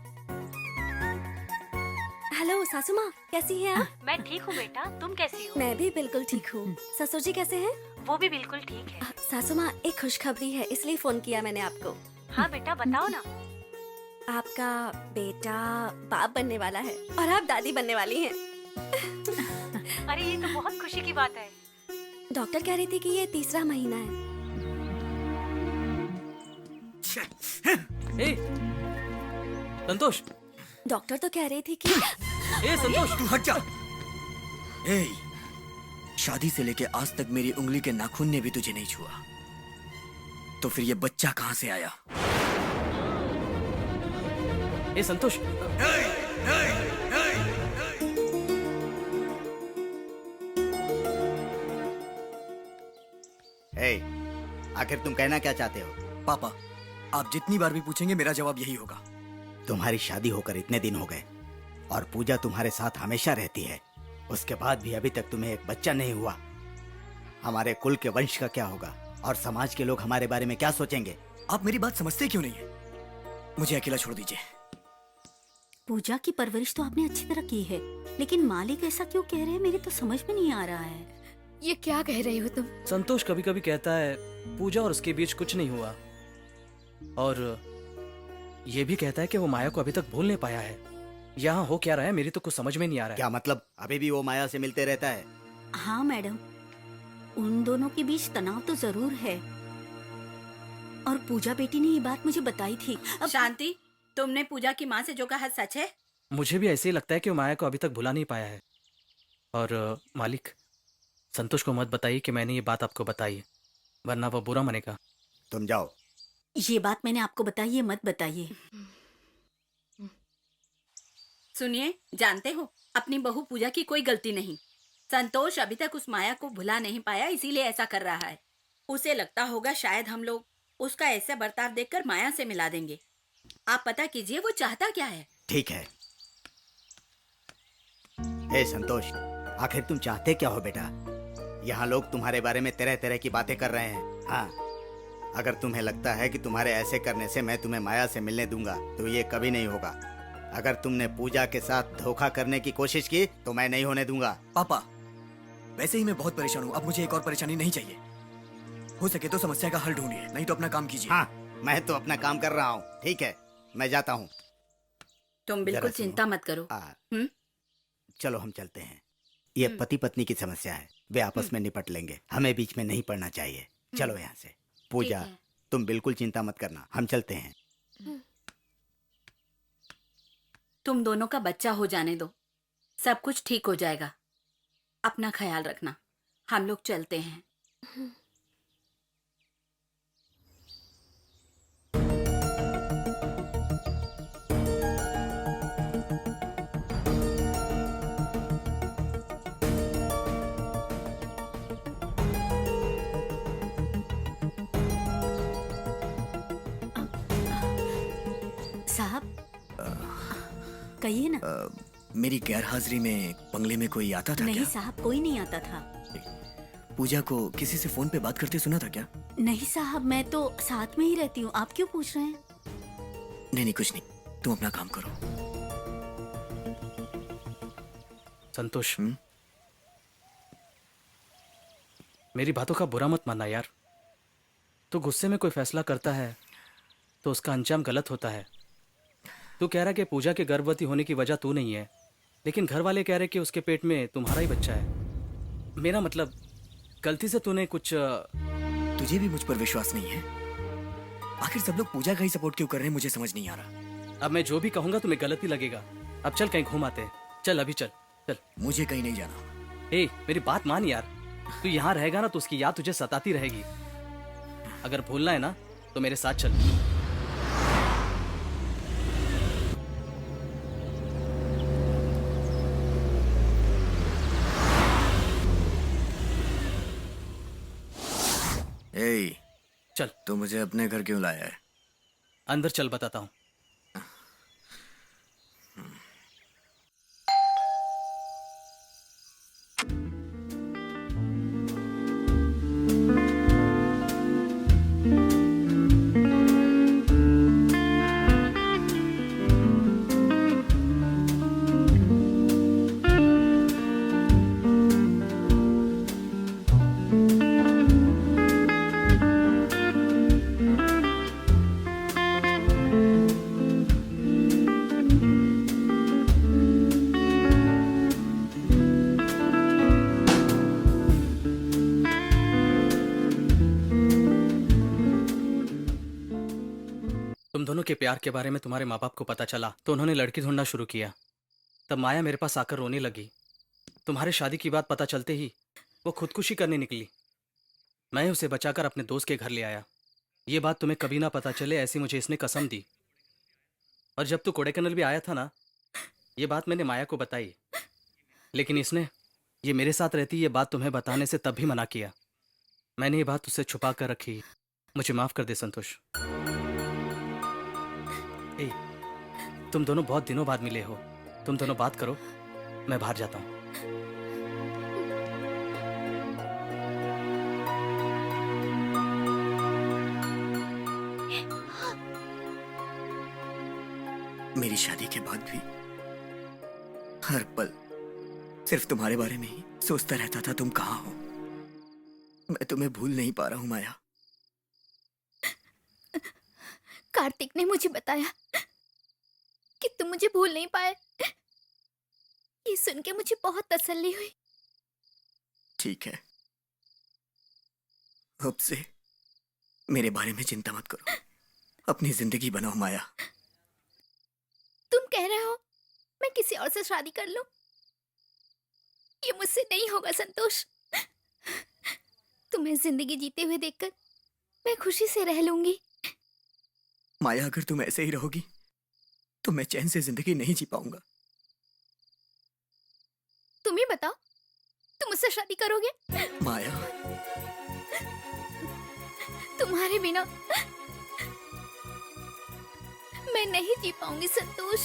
हेलो सासू माँ, कैसी हैं आप? मैं ठीक हूँ बेटा, तुम कैसी हो? मैं भी बिल्कुल ठीक हूँ। ससुर जी कैसे हैं? वो भी बिल्कुल ठीक है। सासू माँ, एक खुशखबरी है, इसलिए फोन किया मैंने आपको। हाँ बेटा बताओ ना। आपका बेटा बाप बनने वाला है और आप दादी बनने वाली हैं। अरे ये तो बहुत खुशी की बात है। डॉक्टर कह रही थी कि ये तीसरा महीना है। ए, संतोष, डॉक्टर तो कह रही थी कि ए संतोष, तू हट जा। ए, शादी से लेके आज तक मेरी उंगली के नाखून ने भी तुझे नहीं छुआ, तो फिर ये बच्चा कहां से आया? ए संतोष, ए, आखिर तुम कहना क्या चाहते हो? पापा, आप जितनी बार भी पूछेंगे मेरा जवाब यही होगा। तुम्हारी शादी होकर इतने दिन हो गए और पूजा तुम्हारे साथ हमेशा रहती है, उसके बाद भी अभी तक तुम्हें एक बच्चा नहीं हुआ। हमारे कुल के वंश का क्या होगा और समाज के लोग हमारे बारे में क्या सोचेंगे? आप मेरी बात समझते क्यों नहीं है? मुझे अकेला छोड़ दीजिए। पूजा की परवरिश तो आपने अच्छी तरह की है, लेकिन मालिक ऐसा क्यों कह रहे हैं, मेरी तो समझ में नहीं आ रहा है। ये क्या कह रही हो तुम? संतोष कभी कभी कहता है पूजा और उसके बीच कुछ नहीं हुआ, और ये भी कहता है कि वो माया को अभी तक भूल नहीं पाया है। यहाँ हो क्या रहा है, मेरी तो कुछ समझ में नहीं आ रहा है। क्या मतलब? अभी भी वो माया से मिलते रहता है? हाँ मैडम, उन दोनों के बीच तनाव तो जरूर है। और पूजा बेटी ने ये बात मुझे बताई थी। अब शांति, तुमने पूजा की माँ से जो कहा सच है? मुझे भी ऐसे ही लगता है कि वो माया को अभी तक भुला नहीं पाया है। और मालिक, संतोष को मत बताइए कि मैंने ये बात आपको बताई है, वरना वो बुरा मानेगा। तुम जाओ। ये बात मैंने आपको बताई, ये मत बताइए। सुनिए, जानते हो अपनी बहू पूजा की कोई गलती नहीं। संतोष अभी तक उस माया को भुला नहीं पाया, इसीलिए ऐसा कर रहा है। उसे लगता होगा शायद हम लोग उसका ऐसा बर्ताव देखकर माया से मिला देंगे। आप पता कीजिए वो चाहता क्या है। ठीक है। ए संतोष, आखिर तुम चाहते क्या हो बेटा? यहाँ लोग तुम्हारे बारे में तरह तरह की बातें कर रहे हैं। हाँ, अगर तुम्हें लगता है कि तुम्हारे ऐसे करने से मैं तुम्हें माया से मिलने दूंगा तो ये कभी नहीं होगा। अगर तुमने पूजा के साथ धोखा करने की कोशिश की तो मैं नहीं होने दूंगा। पापा, वैसे ही मैं बहुत परेशान हूँ, अब मुझे एक और परेशानी नहीं चाहिए। हो सके तो समस्या का हल ढूंढिए, नहीं तो अपना काम कीजिए। हाँ, मैं तो अपना काम कर रहा हूँ। ठीक है, मैं जाता हूँ। तुम बिल्कुल जरा सुनो। चिंता मत करो। चलो हम चलते हैं। ये पति पत्नी की समस्या है, वे आपस में निपट लेंगे, हमें बीच में नहीं पड़ना चाहिए। चलो यहाँ से। पूजा, है। तुम बिल्कुल चिंता मत करना, हम चलते हैं। तुम दोनों का बच्चा हो जाने दो, सब कुछ ठीक हो जाएगा। अपना ख्याल रखना, हम लोग चलते हैं। साहब, कहिए ना। मेरी गैर हाजिरी में बंगले में कोई आता था नहीं क्या? साहब, कोई नहीं आता था। पूजा को किसी से फोन पे बात करते सुना था क्या? नहीं साहब, मैं तो साथ में ही रहती हूँ। आप क्यों पूछ रहे हैं? नहीं नहीं, कुछ नहीं, तुम अपना काम करो। संतोष, मेरी बातों का बुरा मत मानना यार। तू गुस्से में कोई फैसला करता है तो उसका अंजाम गलत होता है। तू कह रहा कि पूजा के गर्भवती होने की वजह तू नहीं है, लेकिन घर वाले कह रहे कि उसके पेट में तुम्हारा ही बच्चा है। मेरा मतलब, गलती से तूने कुछ तुझे भी मुझ पर विश्वास नहीं है? आखिर सब लोग पूजा का ही सपोर्ट क्यों कर रहे हैं, मुझे समझ नहीं आ रहा। अब मैं जो भी कहूंगा तुम्हें गलत ही लगेगा। अब चल कहीं घूम आते हैं। चल अभी चल चल। मुझे कहीं नहीं जाना। ए, मेरी बात मान यार। तू यहाँ रहेगा ना तो उसकी याद तुझे सताती रहेगी। अगर भूलना है ना तो मेरे साथ चल। ए, चल। तो मुझे अपने घर क्यों लाया है? अंदर चल, बताता हूँ। तुम दोनों के प्यार के बारे में तुम्हारे माँ बाप को पता चला तो उन्होंने लड़की ढूंढना शुरू किया। तब माया मेरे पास आकर रोने लगी। तुम्हारे शादी की बात पता चलते ही वो खुदकुशी करने निकली। मैं उसे बचाकर अपने दोस्त के घर ले आया। ये बात तुम्हें कभी ना पता चले ऐसी मुझे इसने कसम दी। और जब तू कोडाईकनाल भी आया था ना, ये बात मैंने माया को बताई, लेकिन इसने ये मेरे साथ रहती ये बात तुम्हें बताने से तब भी मना किया। मैंने ये बात उससे छुपा कर रखी। मुझे माफ कर दे संतोष। ए, तुम दोनों बहुत दिनों बाद मिले हो, तुम दोनों बात करो, मैं बाहर जाता हूँ। मेरी शादी के बाद भी हर पल सिर्फ तुम्हारे बारे में ही सोचता रहता था। तुम कहाँ हो? मैं तुम्हें भूल नहीं पा रहा हूँ माया। कार्तिक ने मुझे बताया कि तुम मुझे भूल नहीं पाए। ये सुन के मुझे बहुत तसल्ली हुई। ठीक है, अब से मेरे बारे में चिंता मत करो, अपनी जिंदगी बनाओ माया। तुम कह रहे हो मैं किसी और से शादी कर लूं? ये मुझसे नहीं होगा संतोष। तुम्हें जिंदगी जीते हुए देखकर मैं खुशी से रह लूंगी। माया, अगर तुम ऐसे ही रहोगी तो मैं चैन से जिंदगी नहीं जी पाऊंगा। तुम ही बताओ, तुम मुझसे शादी करोगे? माया, तुम्हारे बिना मैं नहीं जी पाऊंगी संतोष।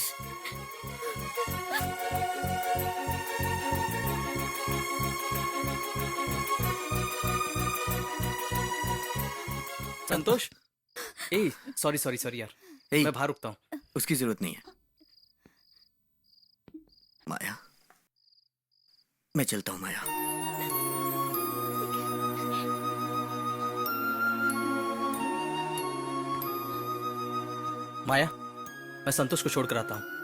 संतोष, ए सॉरी सॉरी सॉरी यार, ए, मैं बाहर रुकता हूँ। उसकी जरूरत नहीं है। माया, मैं चलता हूँ माया। माया, मैं संतोष को छोड़कर आता हूँ।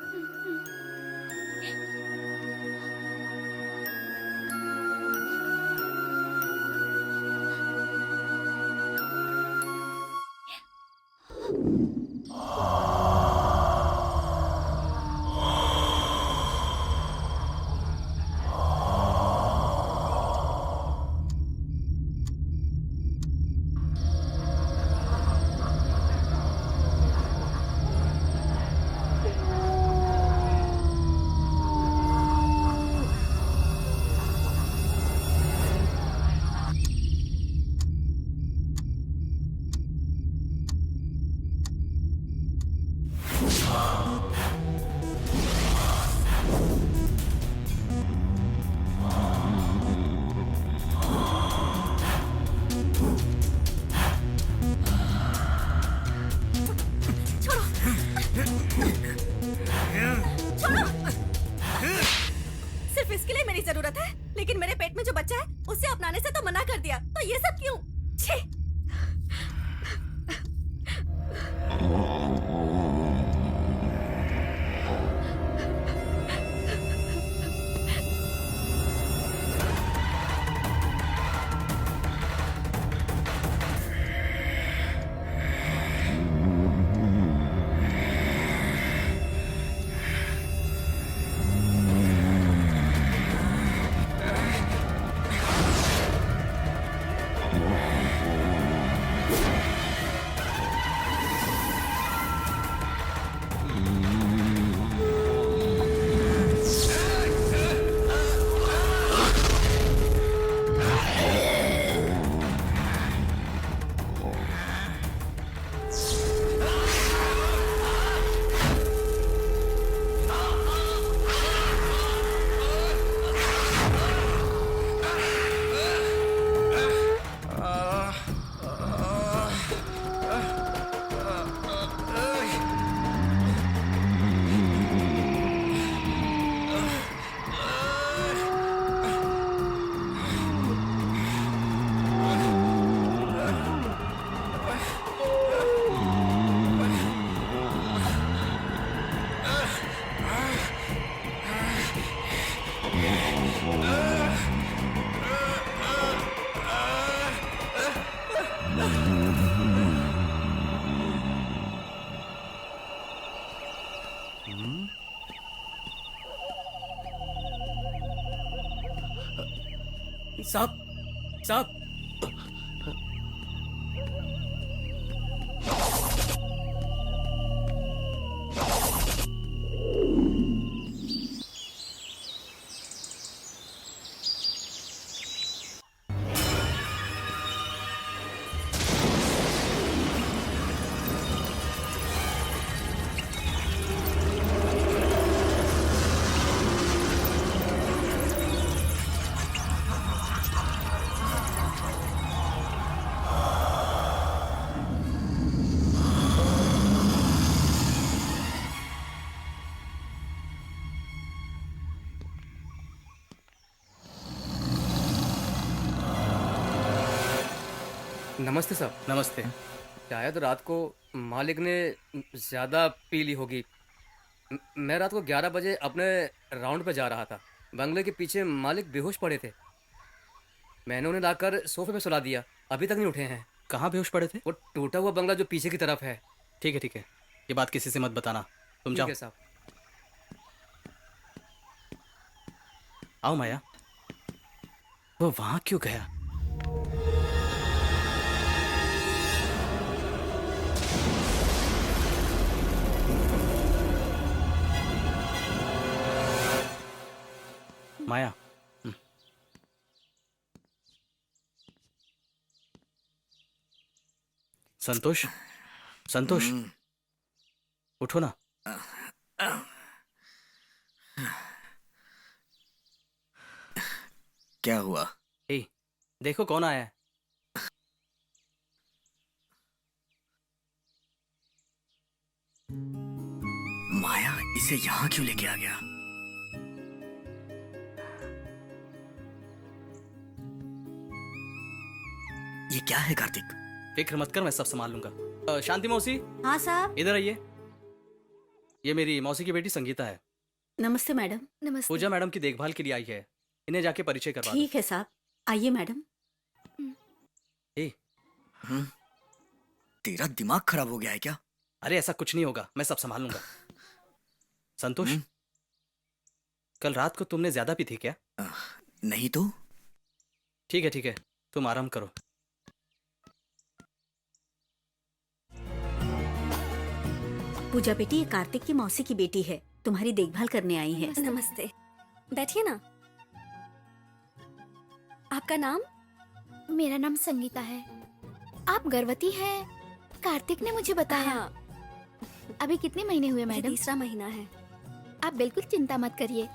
सिर्फ इसके लिए मेरी जरूरत है, लेकिन मेरे पेट में जो बच्चा है उसे अपनाने से तो मना कर दिया, तो ये सब क्यों? छी! साहब, साहब, नमस्ते साहब। नमस्ते। शायद रात को मालिक ने ज्यादा पी ली होगी। मैं रात को 11 बजे अपने राउंड पे जा रहा था। बंगले के पीछे मालिक बेहोश पड़े थे। मैंने उन्हें लाकर सोफे पे सुला दिया, अभी तक नहीं उठे हैं। कहाँ बेहोश पड़े थे? वो टूटा हुआ बंगला जो पीछे की तरफ है। ठीक है ठीक है, ये बात किसी से मत बताना, तुम ठीक जाओ। है साहब। आओ माया। वो वहां क्यों गया? माया। संतोष, संतोष, उठो ना। क्या हुआ? ए, देखो कौन आया है। माया इसे यहाँ क्यों लेके आ गया? ये क्या है कार्तिक? फिक्र मत कर, मैं सब संभाल लूंगा। शांति मौसी, हाँ साहब। इधर आइए। ये मेरी मौसी की बेटी संगीता है। नमस्ते मैडम। नमस्ते। पूजा मैडम की देखभाल के लिए आई है, इन्हें जाके परिचय करवा दो। ठीक है साहब, आइए मैडम। ए, तेरा दिमाग खराब हो गया है क्या? अरे ऐसा कुछ नहीं होगा, मैं सब संभाल लूंगा। संतोष, कल रात को तुमने ज्यादा पी थी क्या? नहीं तो। ठीक है, तुम आराम करो। पूजा बेटी, ये कार्तिक की मौसी की बेटी है, तुम्हारी देखभाल करने आई है। नमस्ते, बैठिए ना। आपका नाम? मेरा नाम संगीता है। आप गर्भवती हैं? कार्तिक ने मुझे बताया। हाँ, अभी कितने महीने हुए ये मैडम? तीसरा महीना है। आप बिल्कुल चिंता मत करिए।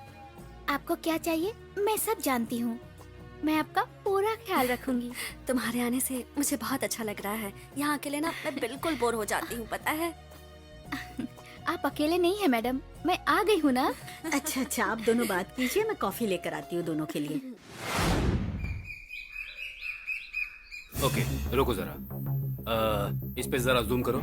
आपको क्या चाहिए मैं सब जानती हूँ। मैं आपका पूरा ख्याल रखूंगी। तुम्हारे आने से मुझे बहुत अच्छा लग रहा है। यहाँ अकेले ना मैं बिल्कुल बोर हो जाती हूँ, पता है। आप अकेले नहीं है मैडम, मैं आ गई हूँ ना। अच्छा, आप दोनों बात कीजिए, मैं कॉफी लेकर आती हूँ दोनों के लिए। ओके, रुको जरा। इस पे जरा जूम करो।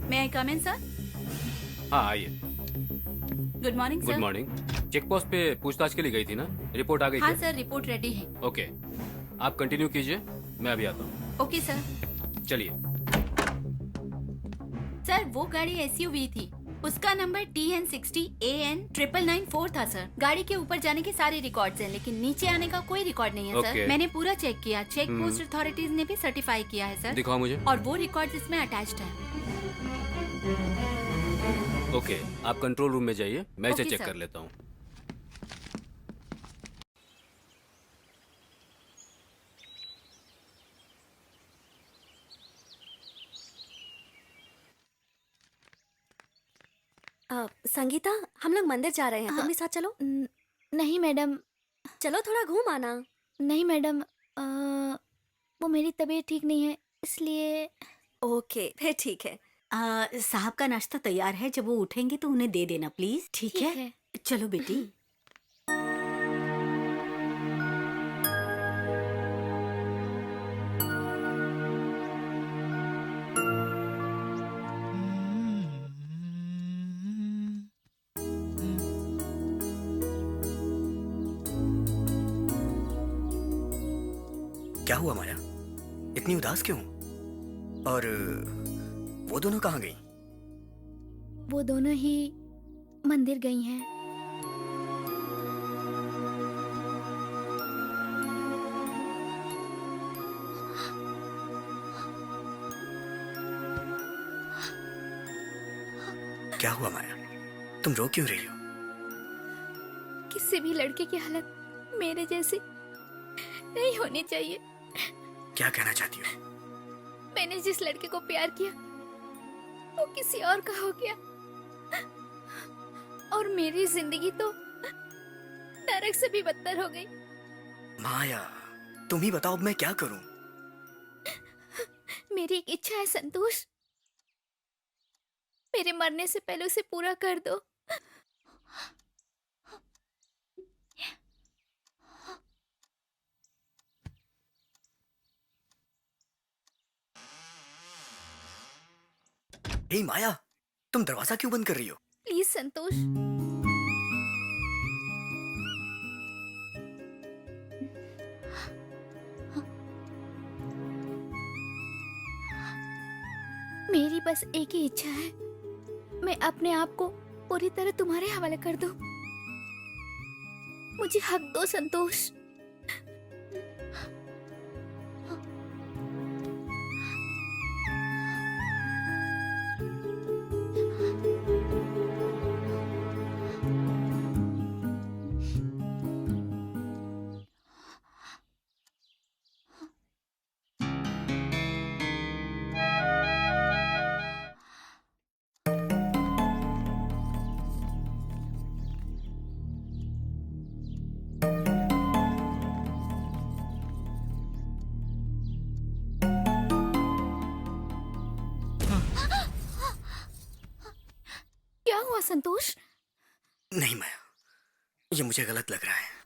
May I come in sir? हाँ आइए। Good morning good sir. Morning. Check post पे पूछताछ के लिए गई थी ना? रिपोर्ट आ गई हाँ क्या? सर, रिपोर्ट रेडी है। ओके, आप कंटिन्यू कीजिए, मैं अभी आता हूँ। Okay sir. चलिए। सर, वो गाड़ी एसयूवी थी, उसका नंबर TN60AN9994 था सर। गाड़ी के ऊपर जाने के सारे रिकॉर्ड्स हैं, लेकिन नीचे आने का कोई रिकॉर्ड नहीं है सर। Okay. मैंने पूरा चेक किया, चेक पोस्ट अथॉरिटीज ने भी सर्टिफाई किया है सर। दिखाओ मुझे। और वो रिकॉर्ड्स इसमें अटैच्ड है। ओके, आप कंट्रोल रूम में जाइए, मैं इसे Okay, चेक sir. कर लेता हूँ। संगीता, हम लोग मंदिर जा रहे हैं, तुम भी साथ चलो। नहीं मैडम। चलो थोड़ा घूम आना। नहीं मैडम, वो मेरी तबीयत ठीक नहीं है, इसलिए। ओके, फिर ठीक है। साहब का नाश्ता तैयार है, जब वो उठेंगे तो उन्हें दे देना प्लीज। ठीक है? चलो बेटी। क्या हुआ माया? इतनी उदास क्यों? और वो दोनों कहाँ गई? वो दोनों ही मंदिर गई हैं। क्या हुआ माया? तुम रो क्यों रही हो? किसी भी लड़के की हालत मेरे जैसी नहीं होनी चाहिए। क्या कहना चाहती हो? मैंने जिस लड़के को प्यार किया वो किसी और का हो गया, और मेरी जिंदगी तो नरक से भी बदतर हो गई। माया, तुम ही बताओ अब मैं क्या करूं? मेरी एक इच्छा है संतोष, मेरे मरने से पहले उसे पूरा कर दो। हे माया, तुम दरवाजा क्यों बंद कर रही हो? प्लीज संतोष। मेरी बस एक ही इच्छा है, मैं अपने आप को पूरी तरह तुम्हारे हवाले कर दूं। मुझे हक दो संतोष। क्या हुआ संतोष? नहीं माया, ये मुझे गलत लग रहा है।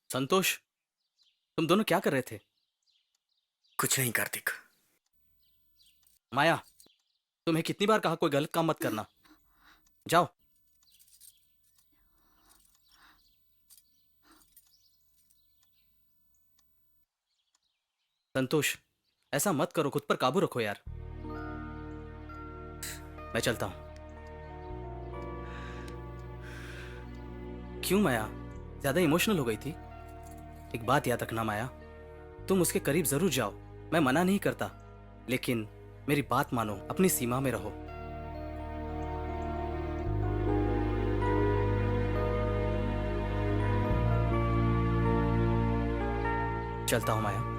संतोष, तुम दोनों क्या कर रहे थे? कुछ नहीं कार्तिक। माया, तुम्हें कितनी बार कहा कोई गलत काम मत करना। जाओ। संतोष, ऐसा मत करो, खुद पर काबू रखो यार। मैं चलता हूं। क्यों माया, ज्यादा इमोशनल हो गई थी? एक बात याद रखना माया, तुम उसके करीब जरूर जाओ, मैं मना नहीं करता, लेकिन मेरी बात मानो, अपनी सीमा में रहो। चलता हूं माया।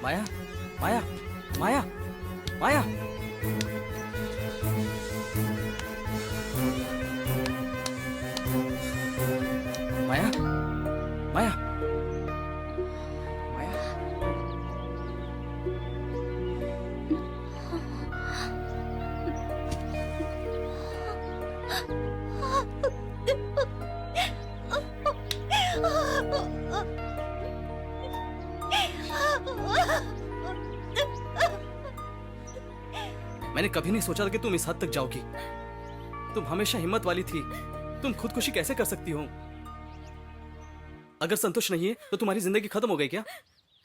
माया, माया, माया, माया। माया, माया, माया। मैंने कभी नहीं सोचा था कि तुम इस हद तक जाओगी। तुम हमेशा हिम्मत वाली थी। तुम खुदकुशी कैसे कर सकती हो? अगर संतोष नहीं है तो तुम्हारी जिंदगी खत्म हो गई क्या?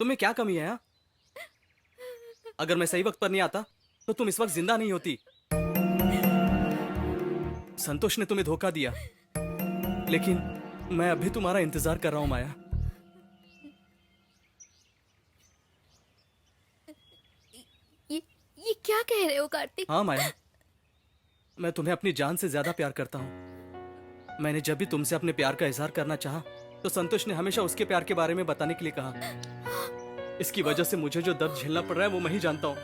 तुम्हें क्या कमी है? अगर मैं सही वक्त पर नहीं आता तो तुम इस वक्त जिंदा नहीं होती। संतोष ने तुम्हें धोखा दिया, लेकिन मैं अभी तुम्हारा इंतजार कर रहा हूं माया। ये क्या कह रहे हो कार्तिक? हाँ माया, मैं तुम्हें अपनी जान से ज्यादा प्यार करता हूँ। मैंने जब भी तुमसे अपने प्यार का इजहार करना चाहा, तो संतोष ने हमेशा उसके प्यार के बारे में बताने के लिए कहा। इसकी वजह से मुझे जो दर्द झेलना पड़ रहा है वो मैं ही जानता हूँ।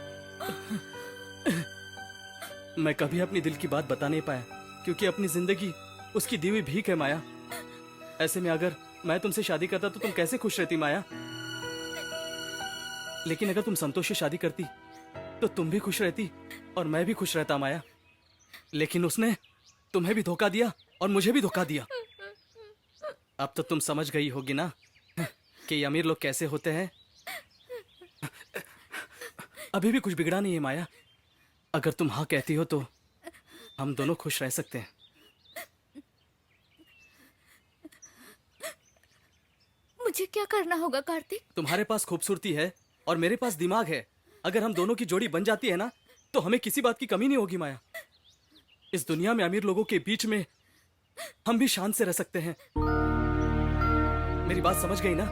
मैं कभी अपनी दिल की बात बता नहीं पाया, क्योंकि अपनी जिंदगी उसकी दी हुई भीख है माया। ऐसे में अगर मैं तुमसे शादी करता तो तुम कैसे खुश रहती माया? लेकिन अगर तुम संतोष से शादी करती तो तुम भी खुश रहती और मैं भी खुश रहता माया। लेकिन उसने तुम्हें भी धोखा दिया और मुझे भी धोखा दिया। अब तो तुम समझ गई होगी ना कि ये अमीर लोग कैसे होते हैं। अभी भी कुछ बिगड़ा नहीं है माया। अगर तुम हाँ कहती हो तो हम दोनों खुश रह सकते हैं। मुझे क्या करना होगा कार्तिक? तुम्हारे पास खूबसूरती है और मेरे पास दिमाग है। अगर हम दोनों की जोड़ी बन जाती है ना, तो हमें किसी बात की कमी नहीं होगी माया। इस दुनिया में अमीर लोगों के बीच में हम भी शान से रह सकते हैं। मेरी बात समझ गई ना?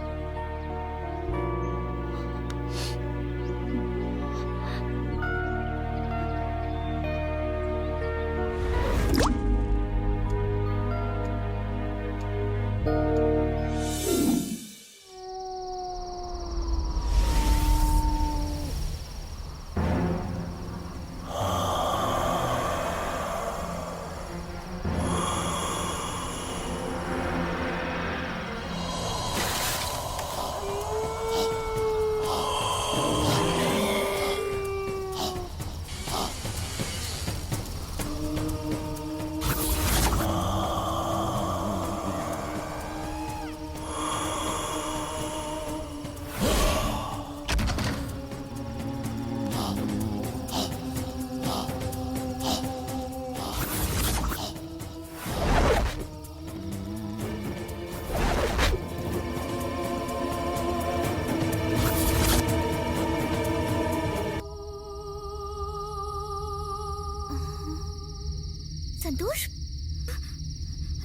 संतोष,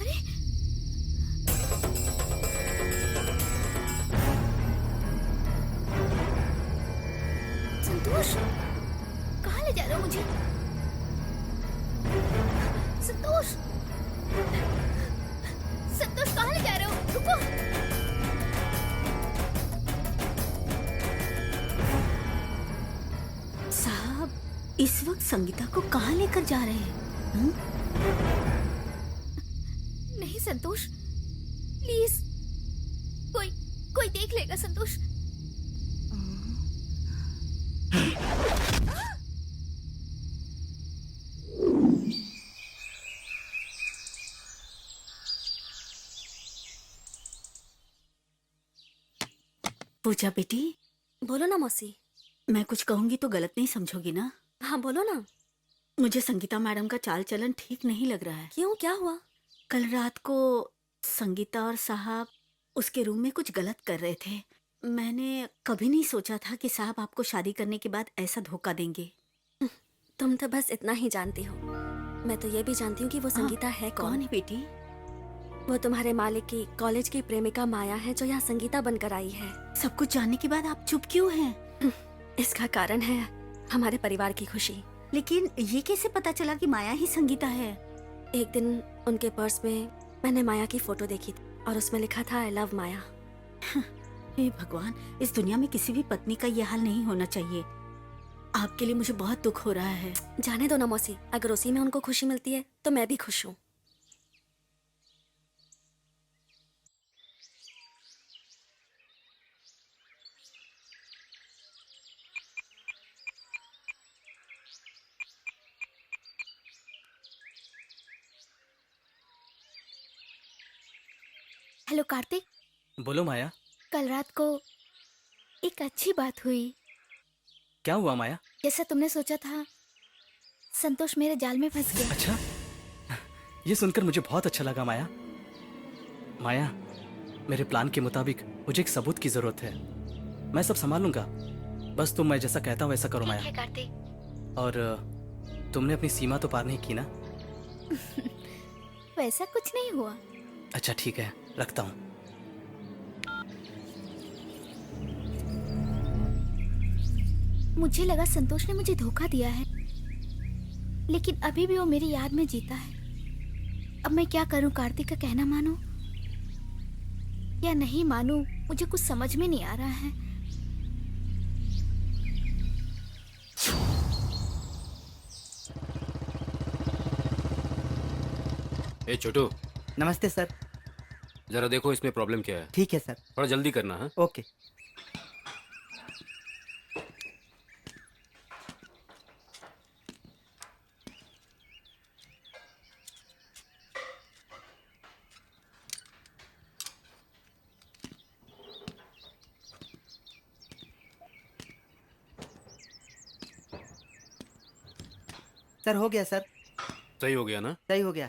अरे संतोष, कहाँ ले जा रहे हो मुझे? संतोष, संतोष कहाँ ले जा रहे हो? रुको। साहब, इस वक्त संगीता को कहाँ लेकर जा रहे हैं? नहीं संतोष, प्लीज, कोई कोई देख लेगा संतोष। पूजा बेटी, बोलो ना मौसी। मैं कुछ कहूंगी तो गलत नहीं समझोगी ना? हाँ बोलो ना। मुझे संगीता मैडम का चाल चलन ठीक नहीं लग रहा है। क्यों, क्या हुआ? कल रात को संगीता और साहब उसके रूम में कुछ गलत कर रहे थे। मैंने कभी नहीं सोचा था कि साहब आपको शादी करने के बाद ऐसा धोखा देंगे। तुम तो बस इतना ही जानती हो। मैं तो ये भी जानती हूँ कि वो संगीता है कौन कौन। है बेटी? वो तुम्हारे मालिक की कॉलेज की प्रेमिका माया है, जो यहाँ संगीता बनकर आई है। सब कुछ जानने के बाद आप चुप क्यों हैं? इसका कारण है हमारे परिवार की खुशी। लेकिन ये कैसे पता चला कि माया ही संगीता है? एक दिन उनके पर्स में मैंने माया की फोटो देखी थी और उसमें लिखा था आई लव माया। हे भगवान, इस दुनिया में किसी भी पत्नी का ये हाल नहीं होना चाहिए। आपके लिए मुझे बहुत दुख हो रहा है। जाने दो ना मौसी, अगर उसी में उनको खुशी मिलती है तो मैं भी खुश हूँ। हेलो कार्तिक, बोलो माया, कल रात को एक अच्छी बात हुई। क्या हुआ माया? जैसा तुमने सोचा था, संतोष मेरे जाल में फंस गया। अच्छा, ये सुनकर मुझे बहुत अच्छा लगा माया। माया, मेरे प्लान के मुताबिक मुझे एक सबूत की जरूरत है। मैं सब संभाल लूंगा, बस तुम मैं जैसा कहता हूँ वैसा करो माया। ठीक है कार्तिक। और तुमने अपनी सीमा तो पार नहीं की ना? वैसा कुछ नहीं हुआ। अच्छा ठीक है, रखता हूँ। मुझे लगा संतोष ने मुझे धोखा दिया है, लेकिन अभी भी वो मेरी याद में जीता है। अब मैं क्या करूं? कार्तिक का कहना मानूं या नहीं मानूं, मुझे कुछ समझ में नहीं आ रहा है। ए छोटू, नमस्ते सर। जरा देखो इसमें प्रॉब्लम क्या है। ठीक है सर। थोड़ा जल्दी करना है। ओके। सर हो गया सर। सही हो गया ना? सही हो गया।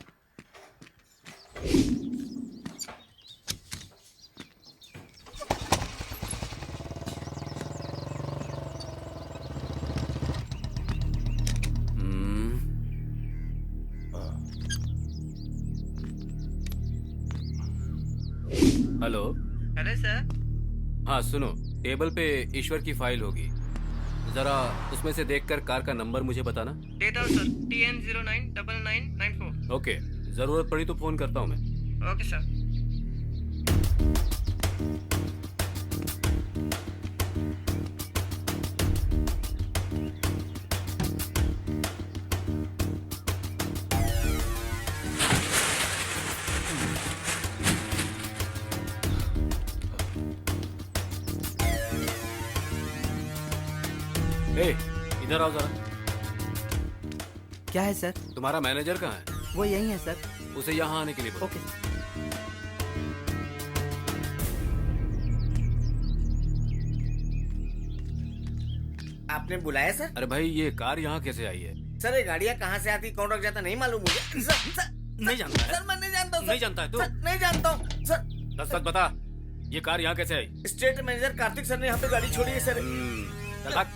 हेलो। Hello sir. हाँ सुनो, टेबल पे ईश्वर की फाइल होगी, जरा उसमें से देखकर कार का नंबर मुझे बताना। Data sir TN099994। ओके, जरूरत पड़ी तो फोन करता हूँ मैं। Okay sir. ए, इधर आओ जरा। क्या है सर? तुम्हारा मैनेजर कहाँ है? वो यही है सर। उसे यहाँ आने के लिए बोलो। ओके। आपने बुलाया सर? अरे भाई, ये कार यहाँ कैसे आई है? सर ये गाड़ियाँ कहाँ से आती, कौन रख जाता, नहीं मालूम मुझे। सर नहीं जानता है? सर मैं नहीं जानता हूँ। नहीं जानता है तू? सर नहीं जानता हूँ सर। सच बता, ये कार यहाँ कैसे आई? स्टेट मैनेजर कार्तिक सर ने यहाँ पे गाड़ी छोड़ी है सर। चल भाग।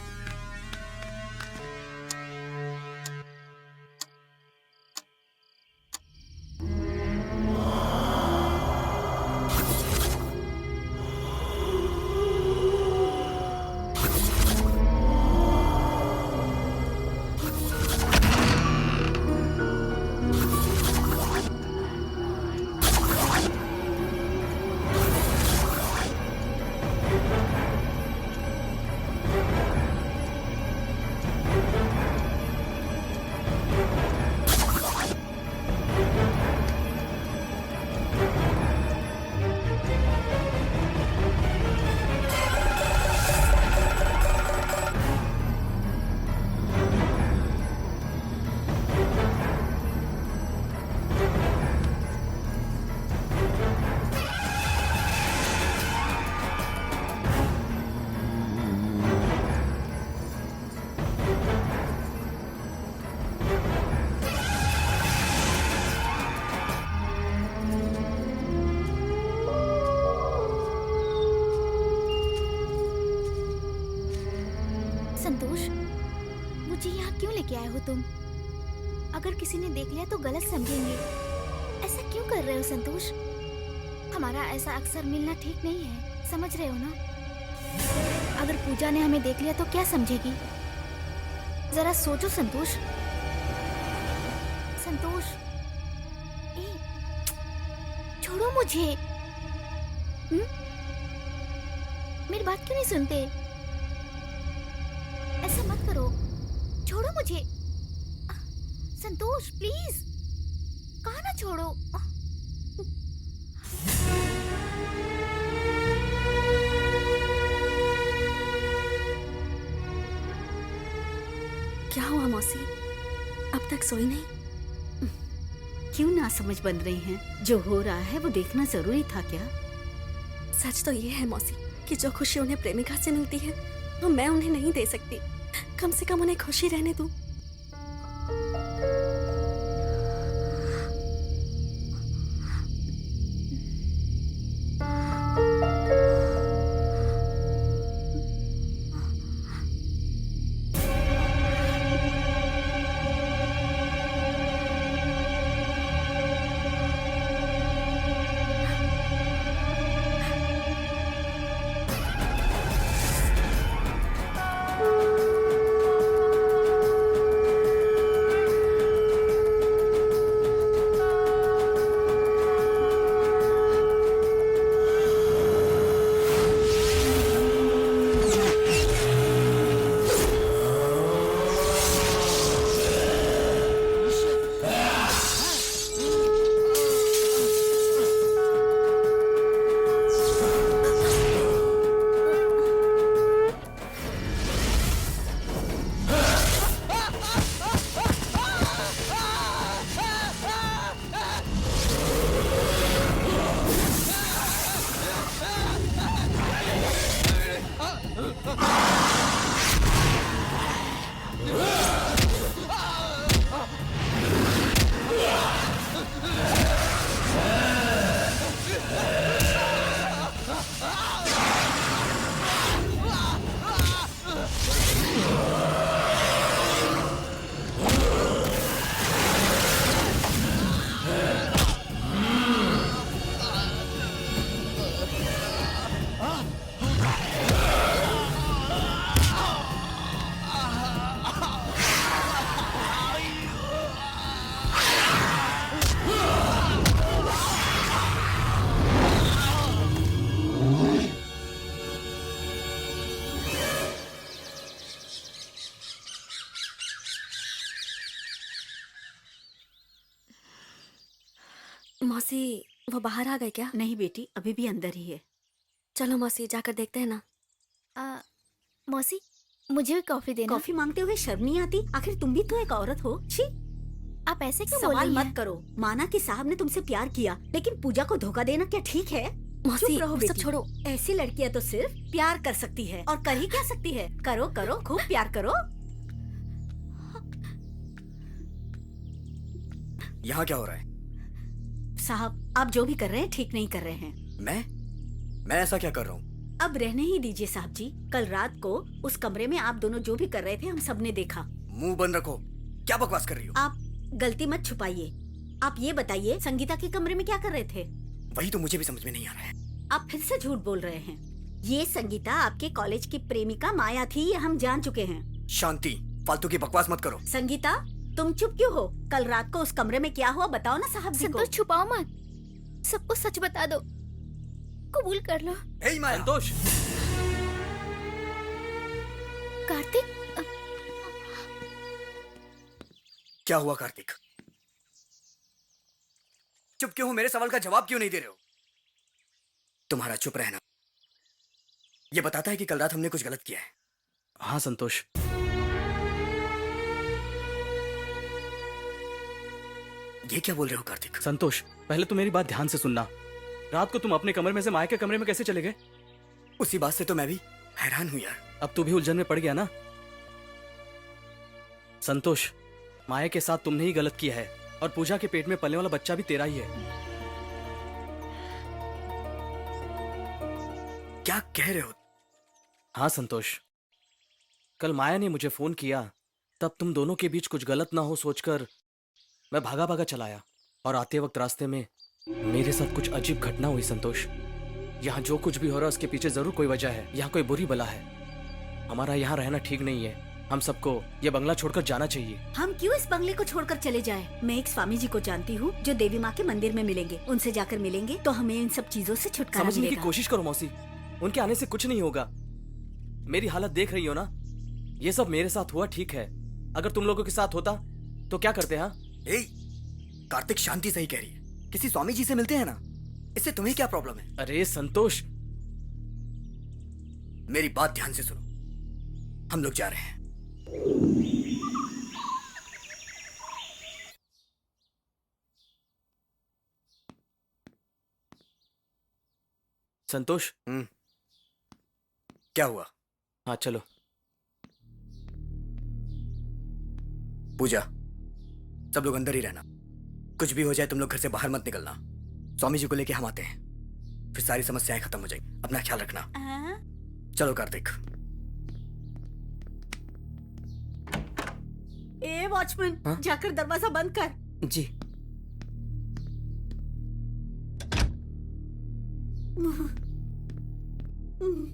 संतोष, मुझे यहाँ क्यों लेके आए हो तुम? अगर किसी ने देख लिया तो गलत समझेंगे। ऐसा क्यों कर रहे हो संतोष? हमारा ऐसा अक्सर मिलना ठीक नहीं है, समझ रहे हो ना? अगर पूजा ने हमें देख लिया तो क्या समझेगी? जरा सोचो संतोष। संतोष, ए, छोड़ो मुझे। मेरी बात क्यों नहीं सुनते? ऐसा मत करो, छोड़ो मुझे। संतोष प्लीज, कहा ना छोड़ो। क्या हुआ मौसी, अब तक सोई नहीं? क्यों ना समझ बन रही हैं? जो हो रहा है वो देखना जरूरी था क्या? सच तो ये है मौसी कि जो खुशी उन्हें प्रेमिका से मिलती है वो मैं उन्हें नहीं दे सकती। कम से कम उन्हें खुशी रहने दूं। मौसी, वो बाहर आ गए क्या? नहीं बेटी, अभी भी अंदर ही है। चलो मौसी, जाकर देखते हैं ना। मौसी, मुझे भी कॉफी देना। कॉफी मांगते हुए शर्म नहीं आती? आखिर तुम भी तो एक औरत हो। छी, आप ऐसे क्यों बोल सवाल रही मत हैं? करो। माना कि साहब ने तुमसे प्यार किया, लेकिन पूजा को धोखा देना क्या ठीक है? मौसी, चुप रहो वो सब बेटी। छोड़ो। ऐसी लड़कियां तो सिर्फ प्यार कर सकती है, और कर ही क्या सकती है? करो करो, खूब प्यार करो। यहाँ क्या हो रहा है? साहब, आप जो भी कर रहे हैं ठीक नहीं कर रहे हैं। मैं ऐसा क्या कर रहा हूँ? अब रहने ही दीजिए साहब जी। कल रात को उस कमरे में आप दोनों जो भी कर रहे थे हम सबने देखा। मुंह बंद रखो। क्या बकवास कर रही हो? आप गलती मत छुपाइए। आप ये बताइए, संगीता के कमरे में क्या कर रहे थे? वही तो मुझे भी समझ में नहीं आ रहा है। आप फिर से झूठ बोल रहे हैं। ये संगीता आपके कॉलेज की प्रेमिका माया थी, ये हम जान चुके हैं। शांति, फालतू की बकवास मत करो। संगीता, तुम चुप क्यों हो? कल रात को उस कमरे में क्या हुआ बताओ ना साहब जी को। संतोष, छुपाओ मत, सबको सच बता दो, कबूल कर लो। हे माया। संतोष, कार्तिक, क्या हुआ कार्तिक? चुप क्यों हो? मेरे सवाल का जवाब क्यों नहीं दे रहे हो? तुम्हारा चुप रहना ये बताता है कि कल रात हमने कुछ गलत किया है। हाँ संतोष, ये क्या बोल रहे हो कार्तिक? संतोष, पहले तो मेरी बात ध्यान से सुनना। रात को तुम अपने कमरे में से माया के कमरे में कैसे चले गए? उसी बात से तो मैं भी हैरान हूं यार। अब तू भी उलझन में पड़ गया ना? संतोष, माया के साथ तुमने ही गलत किया है, और पूजा के पेट में पलने वाला बच्चा भी तेरा ही है। क्या कह रहे हो? हाँ संतोष, कल माया ने मुझे फोन किया, तब तुम दोनों के बीच कुछ गलत ना हो सोचकर मैं भागा भागा चलाया, और आते वक्त रास्ते में मेरे साथ कुछ अजीब घटना हुई संतोष। यहाँ जो कुछ भी हो रहा है उसके पीछे जरूर कोई वजह है, यहाँ कोई बुरी बला है। हमारा यहाँ रहना ठीक नहीं है, हम सबको ये बंगला छोड़कर जाना चाहिए। हम क्यों इस बंगले को छोड़कर चले जाएं? मैं एक स्वामी जी को जानती हूँ जो देवी माँ के मंदिर में मिलेंगे। उनसे जाकर मिलेंगे तो हमें इन सब चीजों से छुटकारा समझने की मिलेगा। कोशिश करो मौसी, उनके आने से कुछ नहीं होगा। मेरी हालत देख रही हो ना, ये सब मेरे साथ हुआ ठीक है, अगर तुम लोगों के साथ होता तो क्या करते? हाँ कार्तिक शांति सही कह रही है, किसी स्वामी जी से मिलते हैं ना, इससे तुम्हें क्या प्रॉब्लम है? अरे संतोष, मेरी बात ध्यान से सुनो, हम लोग जा रहे हैं। संतोष। क्या हुआ? हाँ चलो। पूजा, सब लोग अंदर ही रहना, कुछ भी हो जाए तुम लोग घर से बाहर मत निकलना। स्वामी जी को लेके हम आते हैं, फिर सारी समस्याएं खत्म हो जाएंगी। अपना ख्याल रखना। चलो कार्तिक। ए वॉचमैन, जाकर दरवाजा बंद कर। जी।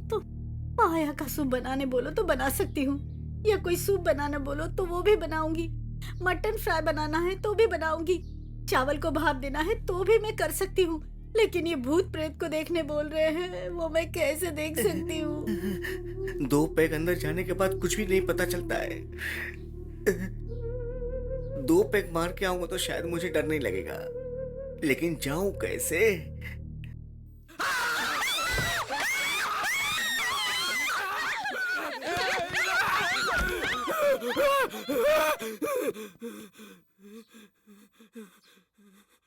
तो माया का सूप बनाने बोलो तो बना सकती हूँ, या कोई सूप बनाना बोलो तो वो भी बनाऊंगी। मटन फ्राई बनाना है तो भी बनाऊंगी, चावल को भाप देना है तो भी मैं कर सकती हूँ। लेकिन ये भूत प्रेत को देखने बोल रहे हैं, वो मैं कैसे देख सकती हूँ? 2 पैग अंदर जाने के बाद कुछ भी नहीं पता चलता है। 2 पैग मार के आऊंगा तो शायद मुझे डर नहीं लगेगा, लेकिन जाऊं कैसे?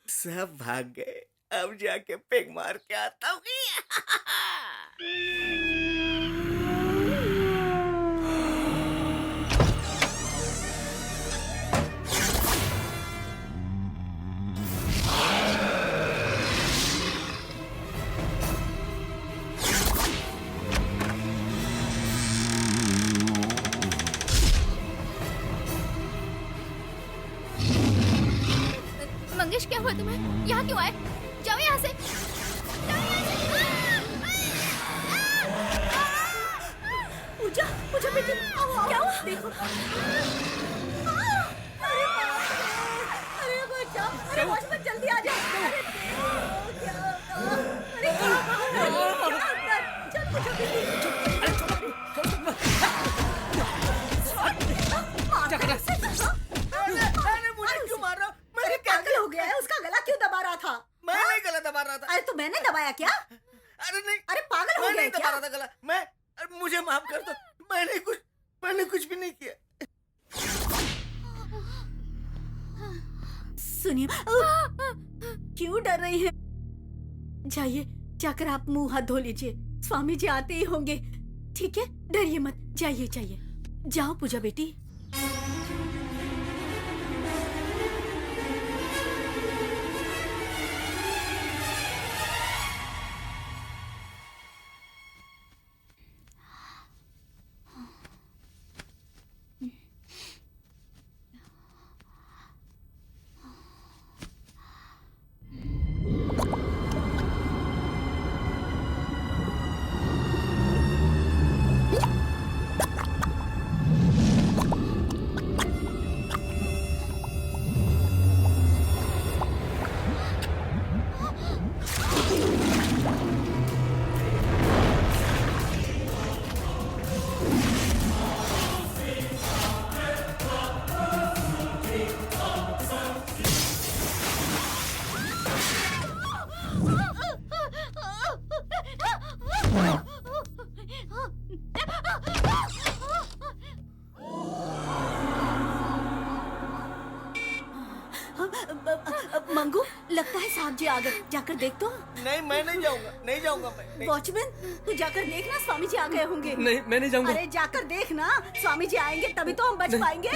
सब भाग गए, अब जाके पैग मार के आता हूँ। मंगेश, क्या हुआ तुम्हें? यहाँ क्यों आए? जाओ यहाँ से। पूजा, पूजा बेटी, क्या हुआ? देखो। अरे बच्चा, अरे वॉचमैन जल्दी आ जा। अरे चल पूजा मुझे क्यों मार रहा? अरे पागल हो गया है, उसका गला क्यों दबा रहा था? मैं नहीं गला दबा रहा था। अरे तो मैंने दबाया क्या? अरे नहीं, अरे पागल हो मैं गया नहीं दबा क्या? रहा था गला। अरे मुझे माफ कर दो, मैंने कुछ भी नहीं किया। सुनिए, क्यों डर रही हैं? जाइए, जाकर आप मुंह हाथ धो लीजिए, स्वामी जी आते ही होंगे। ठीक है, डरिए मत, जाइए जाइए। जाओ पूजा बेटी। मंगू, लगता है साहब जी आ गए, जाकर देख तो। नहीं, मैं नहीं जाऊंगा मैं। वॉचमैन, तू जाकर देखना, स्वामी जी आ गए होंगे। नहीं, मैं नहीं जाऊंगा। अरे जाकर देखना, स्वामी जी आएंगे तभी तो हम बच पाएंगे।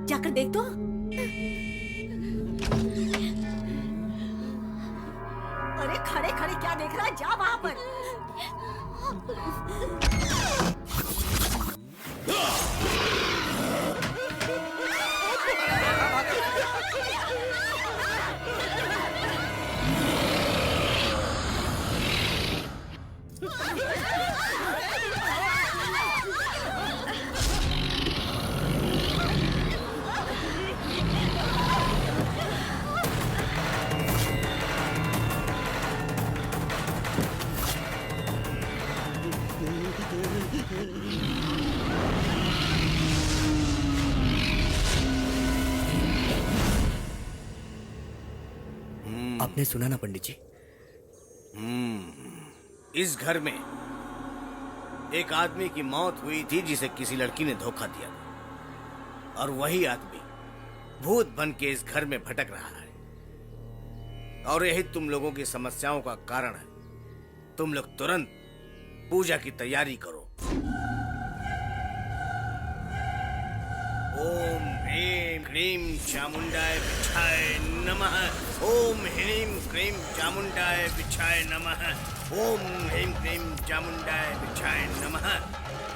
जाकर देख तो। अरे खड़े खड़े क्या देख रहा है, जा वहाँ पर। आपने सुना ना पंडित जी? इस घर में एक आदमी की मौत हुई थी जिसे किसी लड़की ने धोखा दिया था, और वही आदमी भूत बन के इस घर में भटक रहा है, और यही तुम लोगों की समस्याओं का कारण है। तुम लोग तुरंत पूजा की तैयारी करो। ओम ह्रीं क्लीं चामुंडाय विच्छाय नमः। ओम ह्रीं क्लीं चामुंडाय विच्छाय नमः। ओम ह्रीं क्लीं चामुंडाय विच्छाय नमः।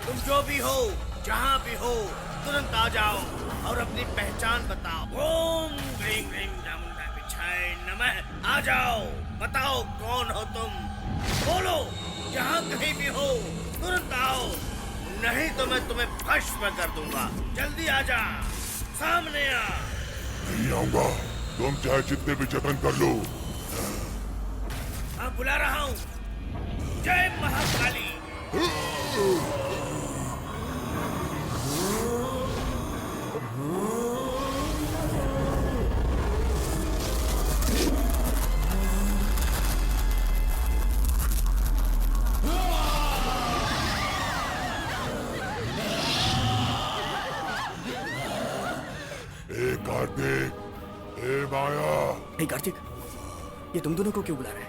तुम जो भी हो, जहाँ भी हो, तुरंत आ जाओ और अपनी पहचान बताओ। ओम ह्रीं क्लीं चामुंडाय विच्छाय नमः। आ जाओ, बताओ कौन हो तुम, बोलो। जहाँ कहीं भी हो तुरंत आओ, नहीं तो मैं तुम्हें भस्म कर दूंगा। जल्दी आ जा, सामने आ। नहीं आऊंगा, तुम चाहे जितने भी जतन कर लो। हाँ, बुला रहा हूँ। जय महाकाली। कार्तिक, ए माया। हे कार्तिक, ये तुम दोनों को क्यों बुला रहा है?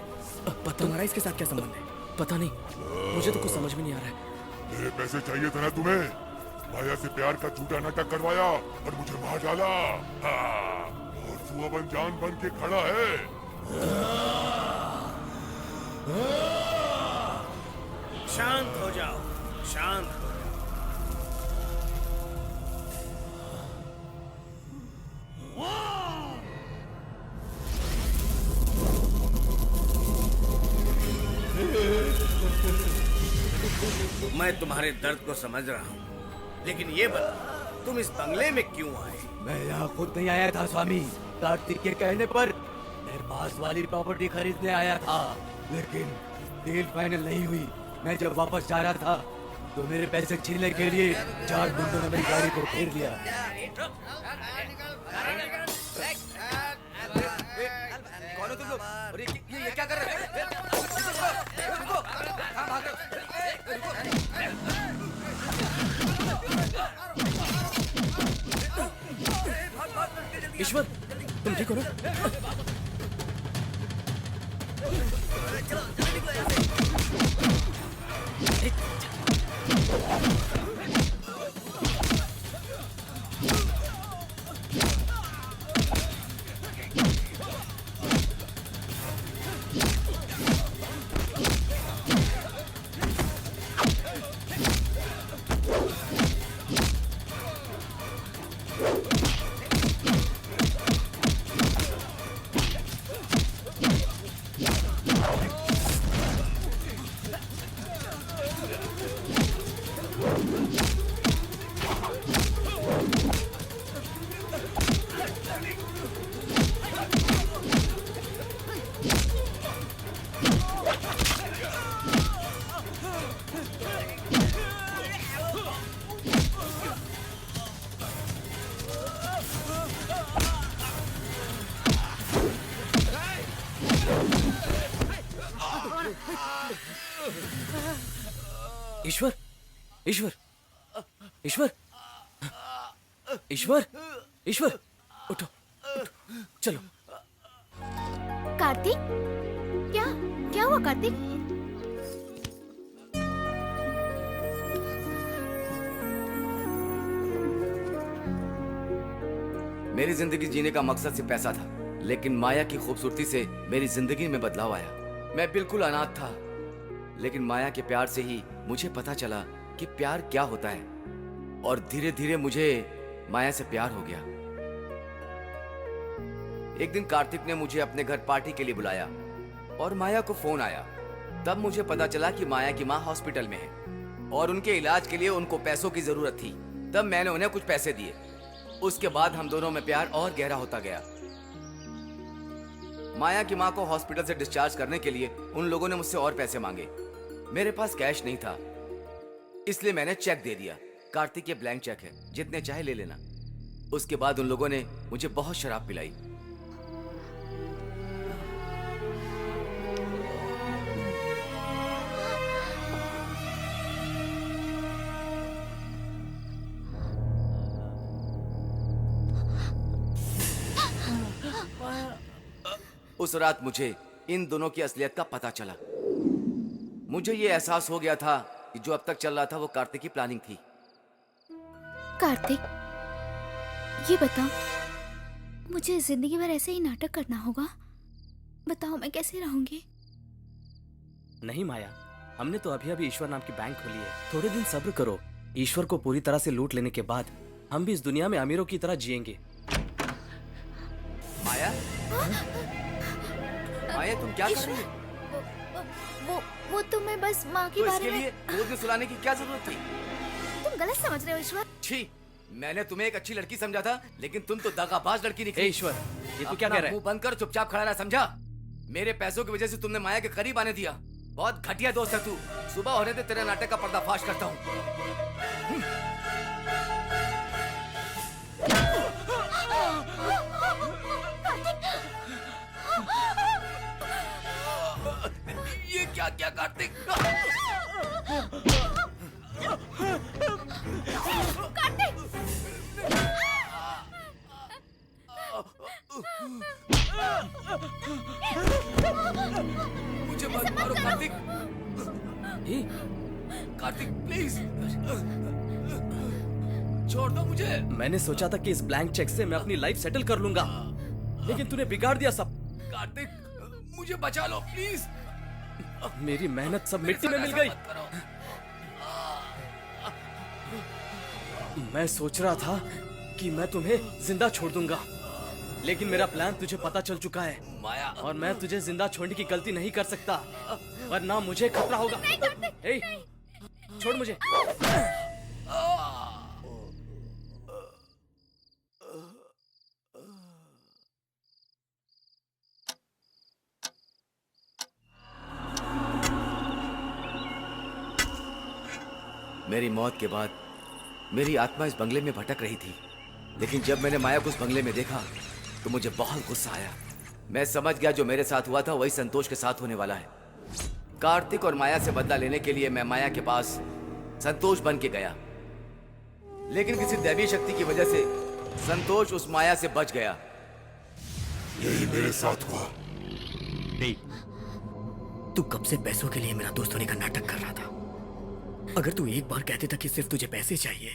तुम्हारा इसके साथ क्या संबंध है? पता नहीं, मुझे तो कुछ समझ में नहीं आ रहा है। मेरे पैसे चाहिए थे ना तुम्हें? माया से प्यार का झूठा नाटक करवाया और मुझे मार डाला। हाँ, और तू अब अनजान बन के खड़ा है। शांत हो जाओ, शांत हो जाओ। मैं तुम्हारे दर्द को समझ रहा हूँ, लेकिन ये बता, तुम इस बंगले में क्यों आए? मैं यहाँ खुद नहीं आया था स्वामी। कार्तिक के कहने पर मैं पास वाली प्रॉपर्टी खरीदने आया था, लेकिन डील फाइनल नहीं हुई। मैं जब वापस जा रहा था तो मेरे पैसे छीनने के लिए 4 गुंडों ने मेरी गाड़ी को घेर लिया। कौन हो तुम लोग? और ये क्या कर रहे हैं? ईश्वर, तुम ठीक हो ना? ईश्वर, ईश्वर, ईश्वर, ईश्वर, ईश्वर, उठो, उठो, चलो। कार्तिक, क्या क्या हुआ कार्तिक? मेरी जिंदगी जीने का मकसद सिर्फ पैसा था, लेकिन माया की खूबसूरती से मेरी जिंदगी में बदलाव आया। मैं बिल्कुल अनाथ था, लेकिन माया के प्यार से ही मुझे पता चला कि प्यार क्या होता है, और धीरे धीरे मुझे माया से प्यार हो गया। एक दिन कार्तिक ने मुझे अपने घर पार्टी के लिए बुलाया और माया को फोन आया। तब मुझे पता चला कि माया की माँ हॉस्पिटल में है और उनके इलाज के लिए उनको पैसों की जरूरत थी। तब मैंने उन्हें कुछ पैसे दिए। उसके बाद हम दोनों में प्यार और गहरा होता गया। माया की माँ को हॉस्पिटल से डिस्चार्ज करने के लिए उन लोगों ने मुझसे और पैसे मांगे। मेरे पास कैश नहीं था, इसलिए मैंने चेक दे दिया। कार्तिक ये ब्लैंक चेक है, जितने चाहे ले लेना। उसके बाद उन लोगों ने मुझे बहुत शराब पिलाई। उस रात मुझे इन दोनों की असलियत का पता चला। मुझे ये एहसास हो गया था कि जो अब तक चल रहा था वो कार्तिक की प्लानिंग थी। कार्तिक, ये बताओ, मुझे जिंदगी भर ऐसे ही नाटक करना होगा? बताओ मैं कैसे रहूंगी? नहीं माया, हमने तो अभी अभी ईश्वर नाम की बैंक खोली है। थोड़े दिन सब्र करो। ईश्वर को पूरी तरह से लूट लेने के बाद हम भी इस दुनिया में अमीरों की तरह जिएंगे। माया, माया तुम क्या कर रही हो? वो तो मैं बस माँ के तो बारे इसके में। लिए रोज में सुलाने की क्या जरूरत थी? तुम गलत समझ रहे हो ईश्वर। छी, मैंने तुम्हें एक अच्छी लड़की समझा था, लेकिन तुम तो दगाबाज लड़की निकली। ईश्वर, ये तू क्या अपना कह रहा है? मुंह बंद कर, चुपचाप खड़ा रहा, समझा? मेरे पैसों की वजह से तुमने माया के करीब आने दिया। बहुत घटिया दोस्त है तू। सुबह होने दे, तेरे नाटक का पर्दाफाश करता हूँ। ये क्या क्या कार्तिक? मुझे मत मारो कार्तिक। कार्तिक प्लीज छोड़ दो मुझे। मैंने सोचा था कि इस ब्लैंक चेक से मैं अपनी लाइफ सेटल कर लूंगा, लेकिन तूने बिगाड़ दिया सब। कार्तिक मुझे बचा लो प्लीज। मेरी मेहनत सब मिट्टी में मिल गई। मैं सोच रहा था कि मैं तुम्हें जिंदा छोड़ दूंगा, लेकिन मेरा प्लान तुझे पता चल चुका है माया, और मैं तुझे जिंदा छोड़ने की गलती नहीं कर सकता, वरना मुझे खतरा होगा। ए, छोड़ मुझे। मेरी मौत के बाद मेरी आत्मा इस बंगले में भटक रही थी, लेकिन जब मैंने माया को उस बंगले में देखा तो मुझे बहुत गुस्सा आया। मैं समझ गया जो मेरे साथ हुआ था वही संतोष के साथ होने वाला है। कार्तिक और माया से बदला लेने के लिए मैं माया के पास संतोष बन के गया, लेकिन किसी दैवीय शक्ति की वजह से संतोष उस माया से बच गया। यही मेरे साथ हुआ। तू कब से पैसों के लिए मेरा दोस्त होने का नाटक कर रहा था? अगर तू एक बार कहते था कि सिर्फ तुझे पैसे चाहिए,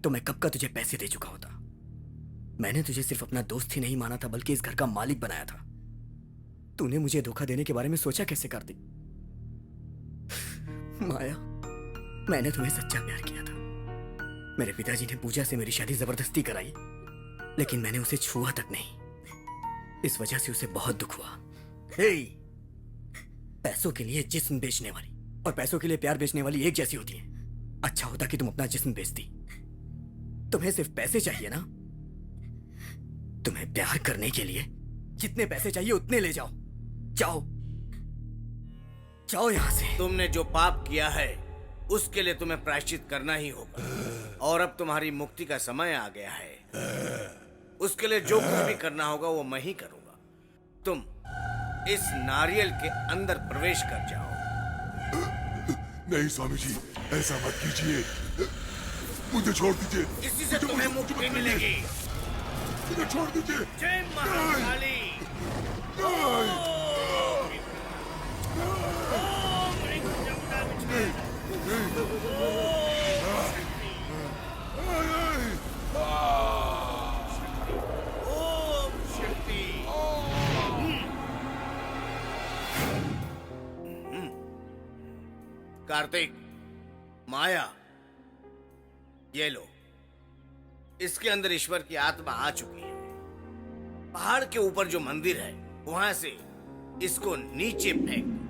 तो मैं कब का तुझे पैसे दे चुका होता। मैंने तुझे सिर्फ अपना दोस्त ही नहीं माना था, बल्कि इस घर का मालिक बनाया था। तूने मुझे धोखा देने के बारे में सोचा कैसे, कार्तिक? माया, मैंने तुम्हें सच्चा प्यार किया था। मेरे पिताजी ने पूजा से मेरी शादी जबरदस्ती कराई, लेकिन मैंने उसे छुआ तक नहीं। इस वजह से उसे बहुत दुख हुआ। पैसों के लिए जिस्म बेचने वाली और पैसों के लिए प्यार बेचने वाली एक जैसी होती है। अच्छा होता कि तुम अपना जिस्म बेचती। तुम्हें सिर्फ पैसे चाहिए ना? तुम्हें प्यार करने के लिए जितने पैसे चाहिए उतने ले जाओ। जाओ जाओ यहां से। तुमने जो पाप किया है उसके लिए तुम्हें प्रायश्चित करना ही होगा, और अब तुम्हारी मुक्ति का समय आ गया है। उसके लिए जो कुछ भी करना होगा वो मैं ही करूंगा। तुम इस नारियल के अंदर प्रवेश कर जाओ। नहीं स्वामी जी, ऐसा मत कीजिए। मुझे छोड़ दीजिए। इसी से तुम्हें मुक्ति मिलेगी। मुझे छोड़ दीजिए। जय महाकाली। कार्तिक, माया, ये लो। इसके अंदर ईश्वर की आत्मा आ चुकी है। पहाड़ के ऊपर जो मंदिर है वहां से इसको नीचे फेंक दो।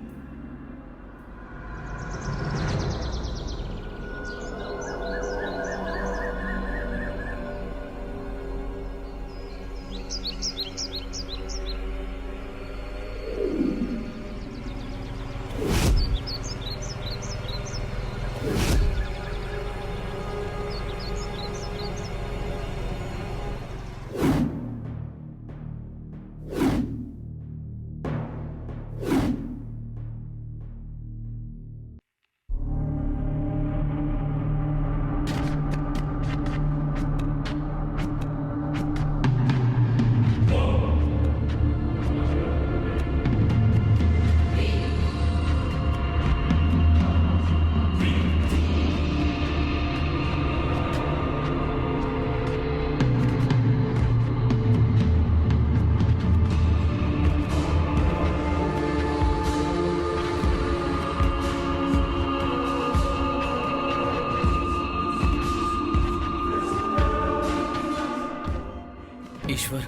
ईश्वर,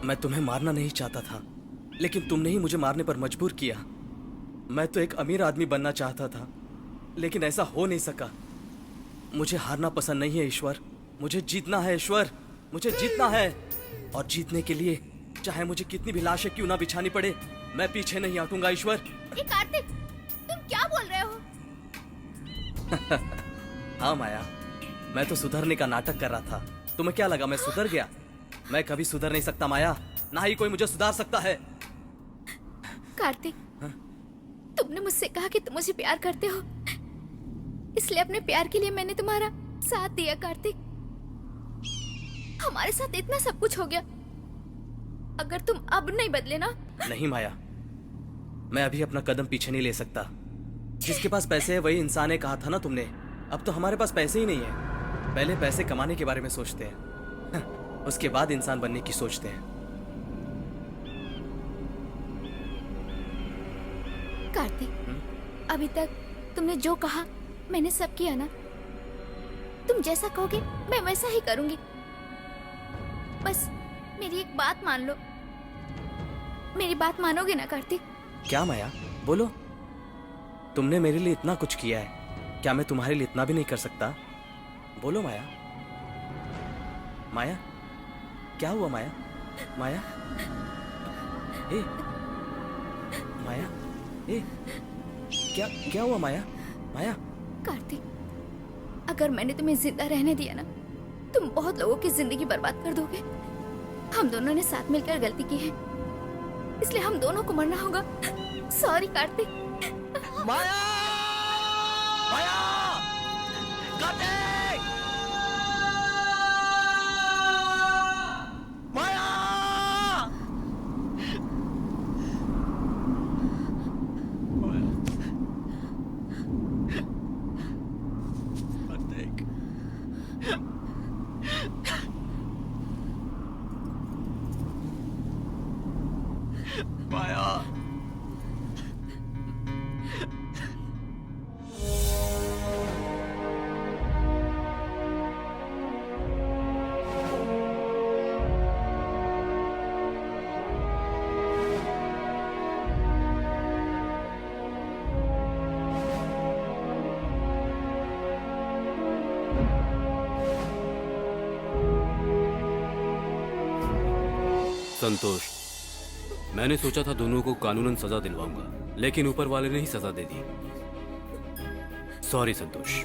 मैं तुम्हें मारना नहीं चाहता था, लेकिन तुमने ही मुझे मारने पर मजबूर किया। मैं तो एक अमीर आदमी बनना चाहता था, लेकिन ऐसा हो नहीं सका। मुझे हारना पसंद नहीं है ईश्वर, मुझे जीतना है ईश्वर, मुझे जीतना है। और जीतने के लिए चाहे मुझे कितनी भी लाशें क्यों ना बिछानी पड़े, मैं पीछे नहीं हटूंगा ईश्वर। ये कार्तिक, तुम क्या बोल रहे हो? हाँ माया, मैं तो सुधरने का नाटक कर रहा था। तुम्हें क्या लगा मैं सुधर गया? मैं कभी सुधर नहीं सकता माया, ना ही कोई मुझे सुधार सकता है। कार्तिक, तुमने मुझसे कहा कि तुम मुझे प्यार करते हो, इसलिए अपने प्यार के लिए मैंने तुम्हारा साथ दिया। कार्तिक, हमारे साथ इतना सब कुछ हो गया, अगर तुम अब नहीं बदले ना। नहीं माया, मैं अभी अपना कदम पीछे नहीं ले सकता। जिसके पास पैसे है वही इंसान है, कहा था ना तुमने। अब तो हमारे पास पैसे ही नहीं है। पहले पैसे कमाने के बारे में सोचते हैं, उसके बाद इंसान बनने की सोचते हैं। कार्तिक, अभी तक तुमने जो कहा मैंने सब किया ना। तुम जैसा कहोगे मैं वैसा ही करूंगी। बस मेरी एक बात मान लो। मेरी बात मानोगे ना कार्तिक? क्या माया, बोलो। तुमने मेरे लिए इतना कुछ किया है, क्या मैं तुम्हारे लिए इतना भी नहीं कर सकता? बोलो माया। माया, क्या हुआ माया? माया, ए, माया, ए, क्या क्या हुआ माया? माया। कार्तिक, अगर मैंने तुम्हें जिंदा रहने दिया ना, तुम बहुत लोगों की जिंदगी बर्बाद कर दोगे। हम दोनों ने साथ मिलकर गलती की है, इसलिए हम दोनों को मरना होगा। सॉरी कार्तिक। माया! माया! कार्तिक! माया! कार्तिक! माया! संतोष, मैंने सोचा था दोनों को कानूनन सजा दिलवाऊंगा, लेकिन ऊपर वाले ने ही सजा दे दी। सॉरी संतोष।